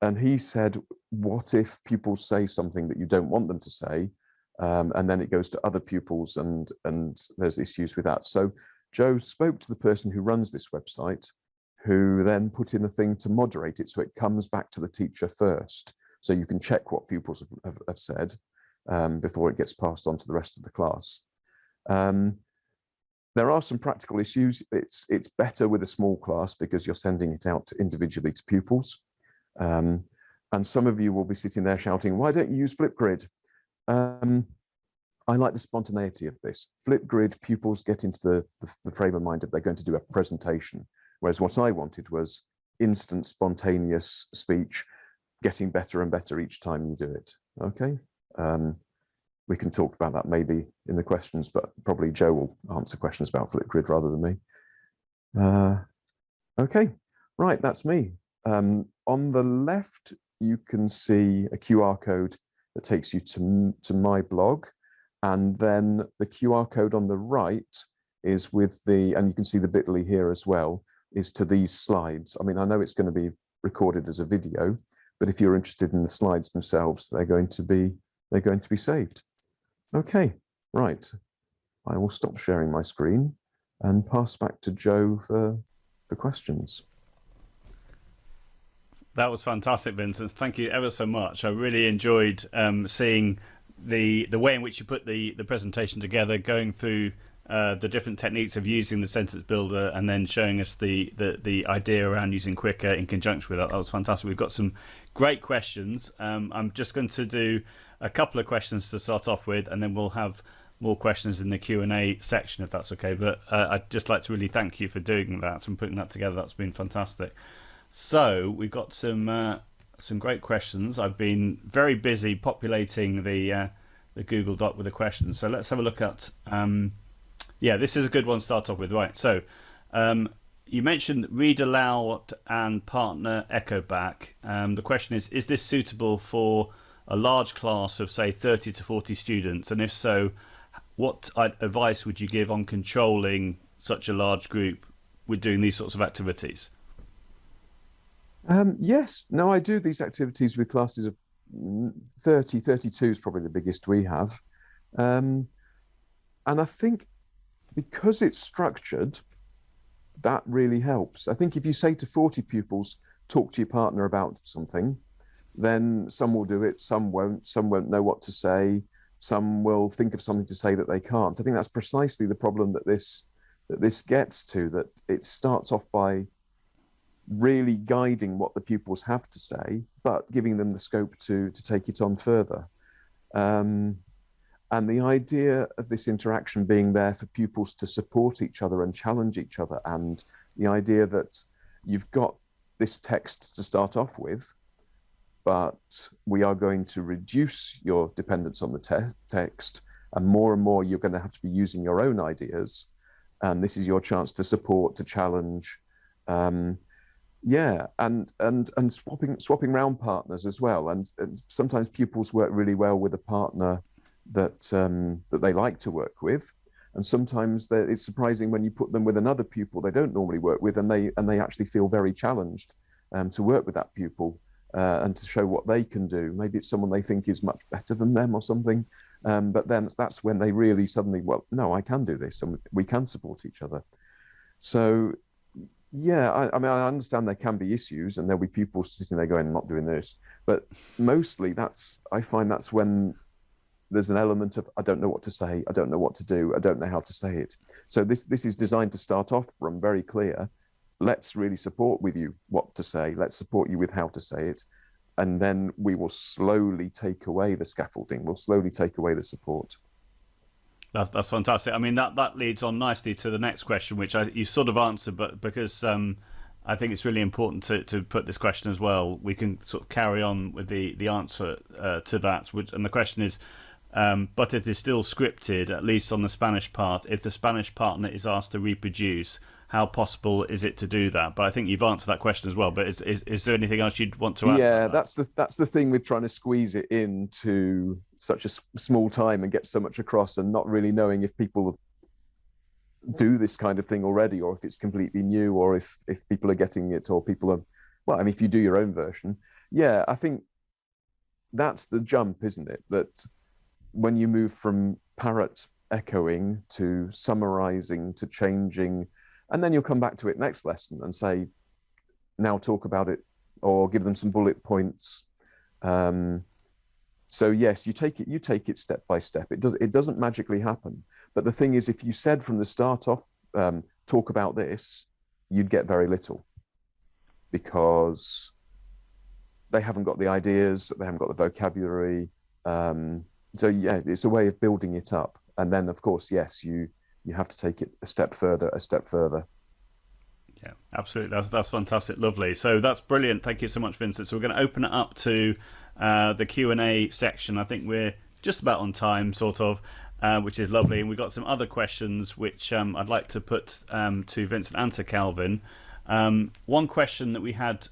and he said, what if pupils say something that you don't want them to say, and then it goes to other pupils and there's issues with that. So Joe spoke to the person who runs this website, who then put in a thing to moderate it so it comes back to the teacher first. So you can check what pupils have said before it gets passed on to the rest of the class. There are some practical issues. It's better with a small class because you're sending it out individually to pupils. And some of you will be sitting there shouting, why don't you use Flipgrid? I like the spontaneity of this. Flipgrid, pupils get into the frame of mind that they're going to do a presentation, whereas what I wanted was instant, spontaneous speech, getting better and better each time you do it. Okay. We can talk about that maybe in the questions, but probably Joe will answer questions about Flipgrid rather than me. Okay, right, that's me. On the left, you can see a QR code that takes you to my blog. And then the QR code on the right is with and you can see the bit.ly here as well, is to these slides. I mean, I know it's going to be recorded as a video, but if you're interested in the slides themselves, they're going to be saved. Okay, right. I will stop sharing my screen and pass back to Joe for the questions. That was fantastic, Vincent. Thank you ever so much. I really enjoyed seeing the way in which you put the presentation together, going through the different techniques of using the sentence builder, and then showing us the idea around using QWIQR in conjunction with that. That was fantastic. We've got some great questions. I'm just going to do a couple of questions to start off with, and then we'll have more questions in the Q&A section, if that's okay. But I'd just like to really thank you for doing that and putting that together. That's been fantastic. So we've got some great questions. I've been very busy populating the Google Doc with the questions. So let's have a look at. Yeah, this is a good one to start off with. Right. So you mentioned read aloud and partner echo back. The question is this suitable for a large class of, say, 30 to 40 students? And if so, what advice would you give on controlling such a large group with doing these sorts of activities? Yes. No, I do these activities with classes of 30, 32 is probably the biggest we have. And I think because it's structured, that really helps. I think if you say to 40 pupils, talk to your partner about something, then some will do it, some won't know what to say, some will think of something to say that they can't. I think that's precisely the problem that this gets to, that it starts off by really guiding what the pupils have to say, but giving them the scope to take it on further. And the idea of this interaction being there for pupils to support each other and challenge each other, and the idea that you've got this text to start off with, but we are going to reduce your dependence on the text, and more you're going to have to be using your own ideas, and this is your chance to support, to challenge. Yeah, and swapping round partners as well, and sometimes pupils work really well with a partner that they like to work with, and sometimes it's surprising when you put them with another pupil they don't normally work with, and they actually feel very challenged to work with that pupil and to show what they can do. Maybe it's someone they think is much better than them or something, but then that's when they really suddenly, well, no, I can do this, and we can support each other. So yeah, I mean, I understand there can be issues, and there'll be pupils sitting there going, I'm not doing this, but mostly I find that's when there's an element of, I don't know what to say, I don't know what to do, I don't know how to say it. So this is designed to start off from very clear. Let's really support with you what to say. Let's support you with how to say it. And then we will slowly take away the scaffolding. We'll slowly take away the support. That's fantastic. I mean, that leads on nicely to the next question, which you sort of answered, but because I think it's really important to put this question as well, we can sort of carry on with the answer to that. And the question is, but it is still scripted, at least on the Spanish part. If the Spanish partner is asked to reproduce, how possible is it to do that? But I think you've answered that question as well. But is there anything else you'd want to add? Yeah, that's the thing with trying to squeeze it into such a small time and get so much across, and not really knowing if people do this kind of thing already, or if it's completely new, or if people are getting it, or people are, well, I mean, if you do your own version. Yeah, I think that's the jump, isn't it? That when you move from parrot echoing to summarizing to changing, and then you'll come back to it next lesson and say, now talk about it, or give them some bullet points. So yes, you take it step by step. It doesn't magically happen. But the thing is, if you said from the start off, talk about this, you'd get very little, because they haven't got the ideas, they haven't got the vocabulary. So yeah, it's a way of building it up. And then of course, yes, you have to take it a step further. Yeah, absolutely. That's fantastic. Lovely. So that's brilliant. Thank you so much, Vincent. So we're going to open it up to the Q&A section. I think we're just about on time, sort of, which is lovely. And we've got some other questions which I'd like to put to Vincent and to Calvin. One question that we had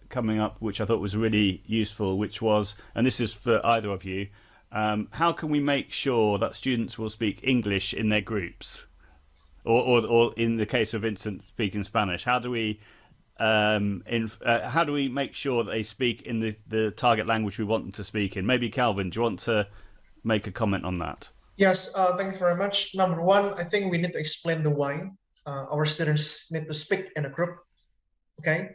coming up, which I thought was really useful, which was, and this is for either of you, how can we make sure that students will speak English in their groups? Or in the case of Vincent speaking Spanish, how do we make sure that they speak in the target language we want them to speak in? Maybe Calvin, do you want to make a comment on that? Yes, thank you very much. Number one, I think we need to explain the why our students need to speak in a group. Okay,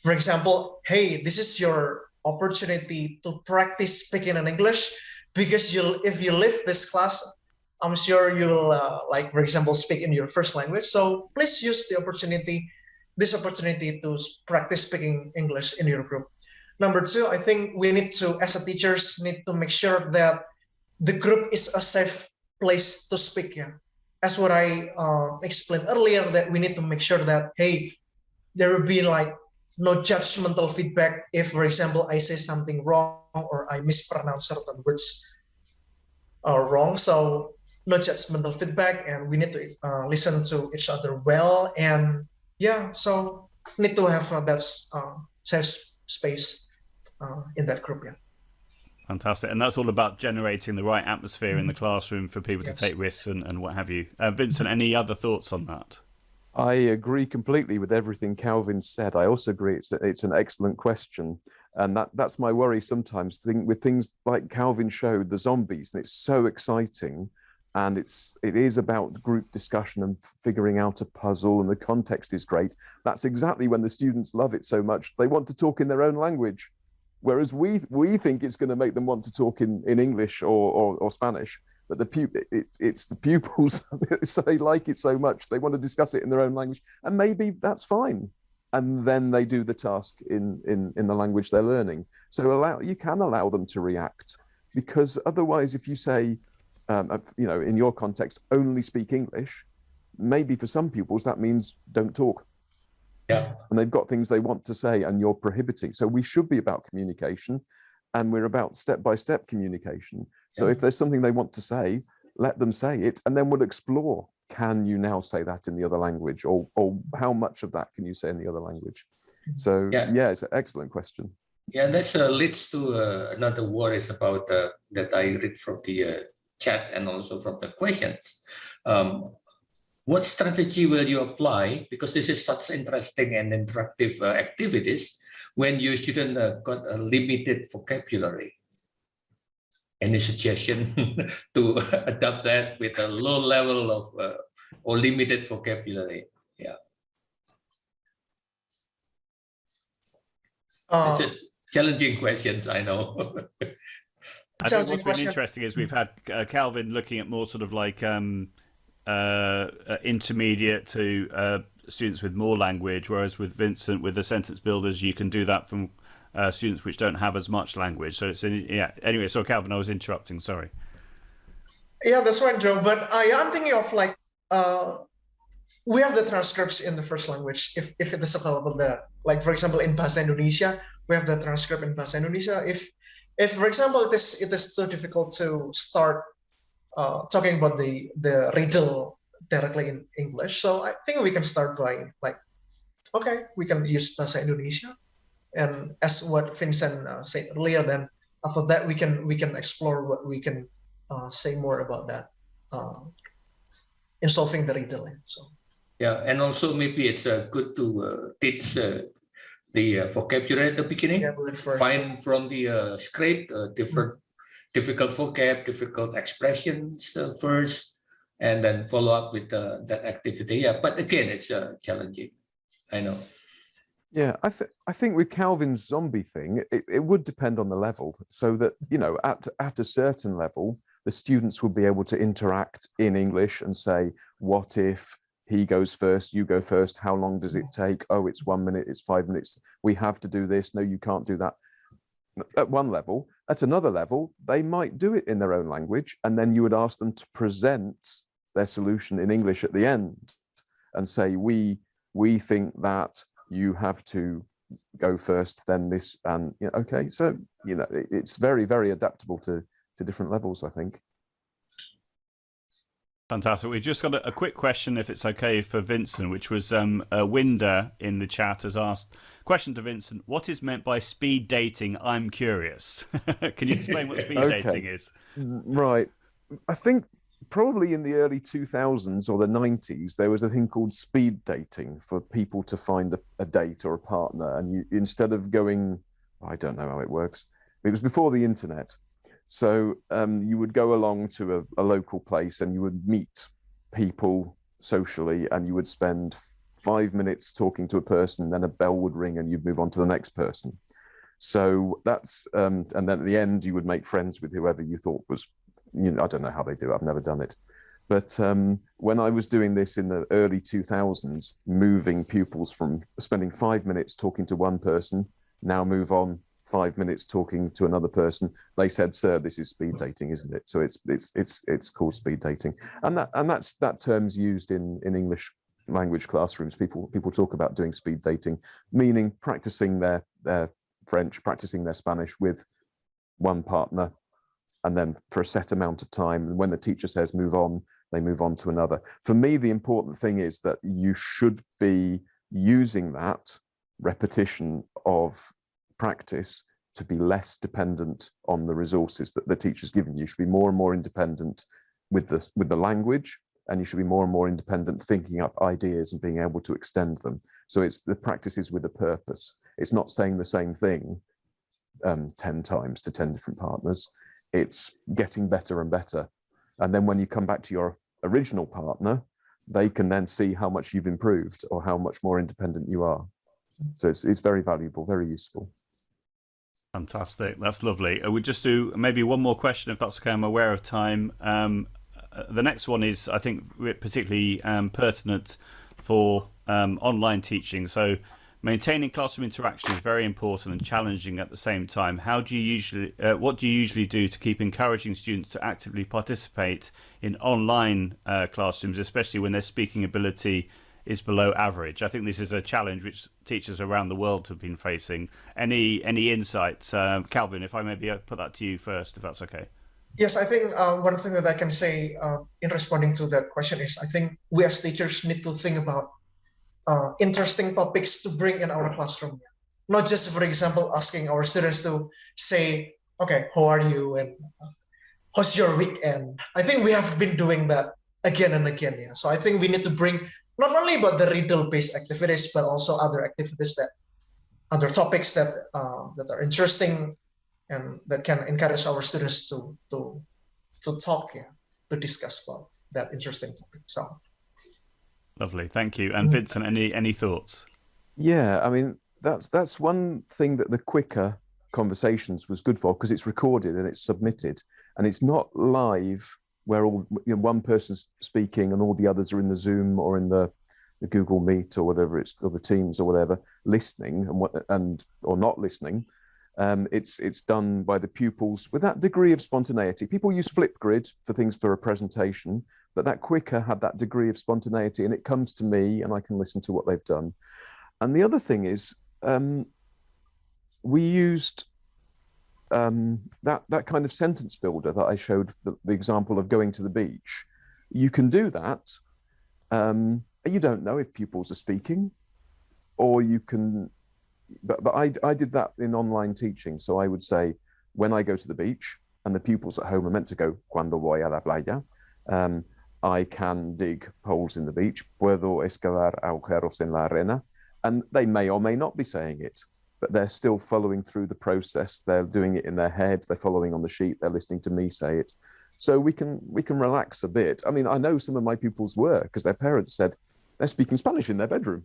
for example, hey, this is your opportunity to practice speaking in English, because if you leave this class, I'm sure you'll like, for example, speak in your first language. So please use this opportunity to practice speaking English in your group. Number two, I think we need to, as a teachers, need to make sure that the group is a safe place to speak. Yeah, as what I explained earlier, that we need to make sure that, hey, there will be like no judgmental feedback if, for example, I say something wrong or I mispronounce certain words wrong. So no judgmental feedback, and we need to listen to each other well. And yeah, so need to have that safe space in that group. Yeah. Fantastic. And that's all about generating the right atmosphere in the classroom for people to take risks and what have you. Vincent, any other thoughts on that? I agree completely with everything Calvin said. I also agree it's an excellent question. And that's my worry sometimes, with things like Calvin showed, the zombies, and it's so exciting. And it is about group discussion and figuring out a puzzle, and the context is great. That's exactly when the students love it so much. They want to talk in their own language, whereas we think it's going to make them want to talk in English or Spanish. But it's the pupils, so they like it so much, they want to discuss it in their own language, and maybe that's fine. And then they do the task in the language they're learning. So you can allow them to react, because otherwise, if you say, in your context, only speak English, maybe for some pupils that means don't talk. Yeah. And they've got things they want to say and you're prohibiting. So we should be about communication, and we're about step-by-step communication. So if there's something they want to say, let them say it, and then we'll explore. Can you now say that in the other language, or how much of that can you say in the other language? So yeah, it's an excellent question. Yeah, that leads to another worries about that I read from the chat and also from the questions. What strategy will you apply? Because this is such interesting and interactive activities when your student got a limited vocabulary. Any suggestion to adapt that with a low level of or limited vocabulary? Yeah. It's just challenging questions, I know. I think what's been interesting is we've had Calvin looking at more sort of like intermediate to students with more language, whereas with Vincent, with the sentence builders, you can do that from students which don't have as much language. So it's anyway. So Calvin, I was interrupting. Sorry. Yeah, that's right, Joe. But I'm thinking of like we have the transcripts in the first language if it is available there. Like for example, in Bahasa Indonesia, we have the transcript in Bahasa Indonesia. If for example it is too difficult to start talking about the riddle directly in English, so I think we can start by like, okay, we can use Bahasa Indonesia, and as what Vincent said earlier, then after that we can explore what we can say more about that in solving the riddle. So yeah, and also maybe it's good to teach the vocabulary at the beginning. Find from the script different difficult vocab, difficult expressions first, and then follow up with that activity. Yeah, but again, it's challenging. I know. Yeah, I think with Calvin's zombie thing, it would depend on the level. So that, at a certain level, the students would be able to interact in English and say, what if he goes first, you go first, how long does it take? Oh, it's 1 minute, it's 5 minutes. We have to do this. No, you can't do that. At one level. At another level, they might do it in their own language, and then you would ask them to present their solution in English at the end and say, we think that you have to go first, then this, and okay. So it's very, very adaptable to different levels, I think. Fantastic. We've just got a quick question, if it's okay, for Vincent, which was Winder in the chat has asked, question to Vincent, what is meant by speed dating? I'm curious. Can you explain what speed dating is? Right. I think probably in the early 2000s or the 90s, there was a thing called speed dating for people to find a date or a partner. And you, instead of going, I don't know how it works. It was before the internet. So you would go along to a local place and you would meet people socially, and you would spend 5 minutes talking to a person, then a bell would ring and you'd move on to the next person. So that's, and then at the end you would make friends with whoever you thought was I don't know how they do it. I've never done it. But when I was doing this in the early 2000s, moving pupils from spending 5 minutes talking to one person, now move on 5 minutes talking to another person, they said, "Sir, this is speed dating, isn't it?" So it's called speed dating, and that term's used in English language classrooms. People talk about doing speed dating, meaning practicing their French, practicing their Spanish with one partner, and then for a set amount of time. And when the teacher says move on, they move on to another. For me, the important thing is that you should be using that repetition of practice to be less dependent on the resources that the teacher's given you. You should be more and more independent with the language, and you should be more and more independent thinking up ideas and being able to extend them. So it's the practices with a purpose. It's not saying the same thing 10 times to 10 different partners. It's getting better and better. And then when you come back to your original partner, they can then see how much you've improved or how much more independent you are. So it's very valuable, very useful. Fantastic. That's lovely. We just do maybe one more question, if that's okay. I'm aware of time. The next one is, I think, particularly pertinent for online teaching. So maintaining classroom interaction is very important and challenging at the same time. What do you usually do to keep encouraging students to actively participate in online classrooms, especially when their speaking ability is below average? I think this is a challenge which teachers around the world have been facing. Any insights? Calvin, if I maybe put that to you first, if that's okay. Yes, I think one thing that I can say in responding to that question is, I think we as teachers need to think about interesting topics to bring in our classroom. Not just, for example, asking our students to say, okay, how are you? And how's your weekend? I think we have been doing that again and again. Yeah. So I think we need to bring not only about the riddle-based activities, but also other activities other topics that are interesting and that can encourage our students to talk, to discuss about that interesting topic. So. Lovely, thank you. And Vincent, any thoughts? Yeah, I mean, that's one thing that the QWIQR conversations was good for, because it's recorded and it's submitted, and it's not live where all one person's speaking and all the others are in the Zoom or in the Google Meet or whatever it's, or the Teams or whatever, listening or not listening. It's done by the pupils with that degree of spontaneity. People use Flipgrid for a presentation, but that QWIQR had that degree of spontaneity, and it comes to me and I can listen to what they've done. And the other thing is, we used that kind of sentence builder that I showed the example of going to the beach. You can do that. You don't know if pupils are speaking, or you can, but I did that in online teaching. So I would say, when I go to the beach, and the pupils at home are meant to go, cuando voy a la playa, I can dig holes in the beach, puedo excavar agujeros en la arena, and they may or may not be saying it, but they're still following through the process. They're doing it in their heads, they're following on the sheet, they're listening to me say it. So we can relax a bit. I mean, I know some of my pupils were, because their parents said they're speaking Spanish in their bedroom.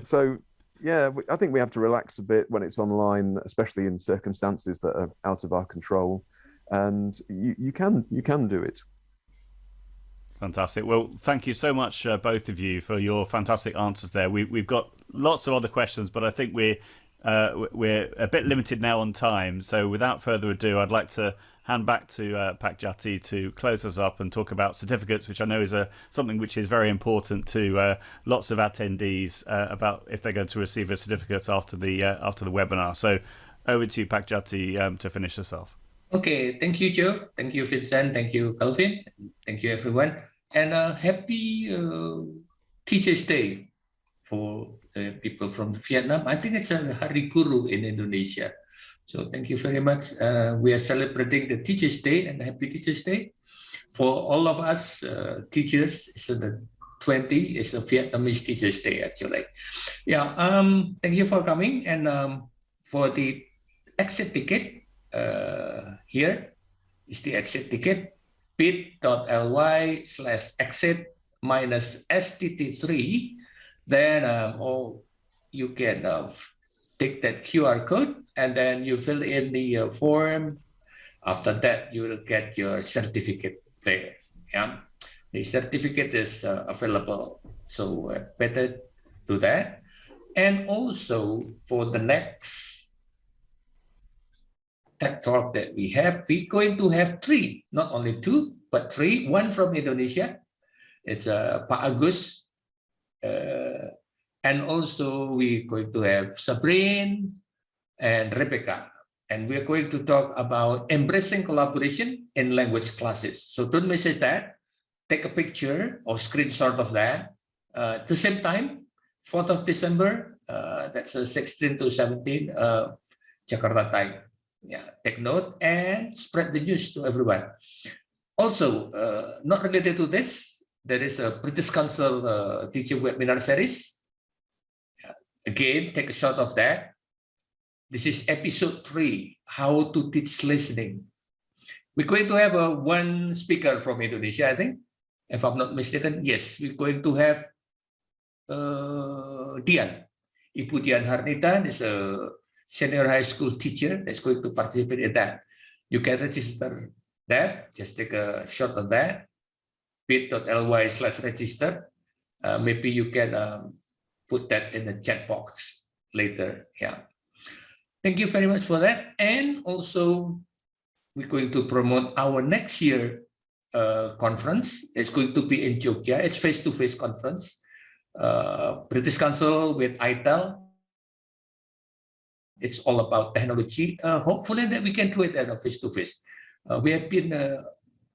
So yeah, I think we have to relax a bit when it's online, especially in circumstances that are out of our control, and you can do it. Fantastic. Well, thank you so much, both of you, for your fantastic answers there. We've got lots of other questions, but I think we're a bit limited now on time. So without further ado, I'd like to hand back to Pak Jati to close us up and talk about certificates, which I know is something which is very important to lots of attendees about if they're going to receive a certificate after the webinar. So over to you, Pak Jati, to finish us off. Okay, thank you, Joe. Thank you, Vincent. Thank you, Calvin. Thank you, everyone. And happy Teachers' Day for people from Vietnam. I think it's a Hari Guru in Indonesia. So thank you very much. We are celebrating the Teachers' Day, and Happy Teachers' Day. For all of us teachers, so the 20 is the Vietnamese Teachers' Day, actually. Yeah, thank you for coming. And for the exit ticket, here is the exit ticket, bit.ly/exit -STT3. Then you can take that QR code, and then you fill in the form After that, you will get your certificate there. Yeah, the certificate is available, so better do that. And also for the next TED Talk that we have, we're going to have 3, not only 2, but 3. One from Indonesia, it's Pak Agus, and also we're going to have Sabrine and Rebecca. And we're going to talk about embracing collaboration in language classes. So don't miss that. Take a picture or screenshot of that. At the same time, 4th of December, that's 16 to 17 Jakarta time. Yeah, take note and spread the news to everyone. Also, not related to this, there is a British Council teacher webinar series. Again, take a shot of that. This is episode 3, how to teach listening. We're going to have one speaker from Indonesia, I think, if I'm not mistaken. Yes, we're going to have Dian. Ibu Dian Harnita is a senior high school teacher that's going to participate in that. You can register that. Just take a shot of that. bit.ly/register. Maybe you can put that in the chat box later. Yeah. Thank you very much for that. And also, we're going to promote our next year conference. It's going to be in Jogja. It's face-to-face conference. British Council with iTELL. It's all about technology. Hopefully that we can do it face-to-face. We have been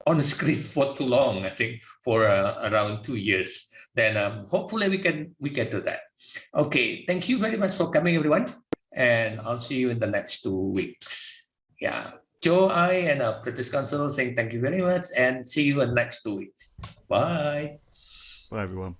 on the screen for too long, I think, for around 2 years. Then hopefully we can do that. Okay, thank you very much for coming, everyone. And I'll see you in the next 2 weeks. Yeah, Joe, I, and British Council saying thank you very much, and see you in the next 2 weeks. Bye. Bye, everyone.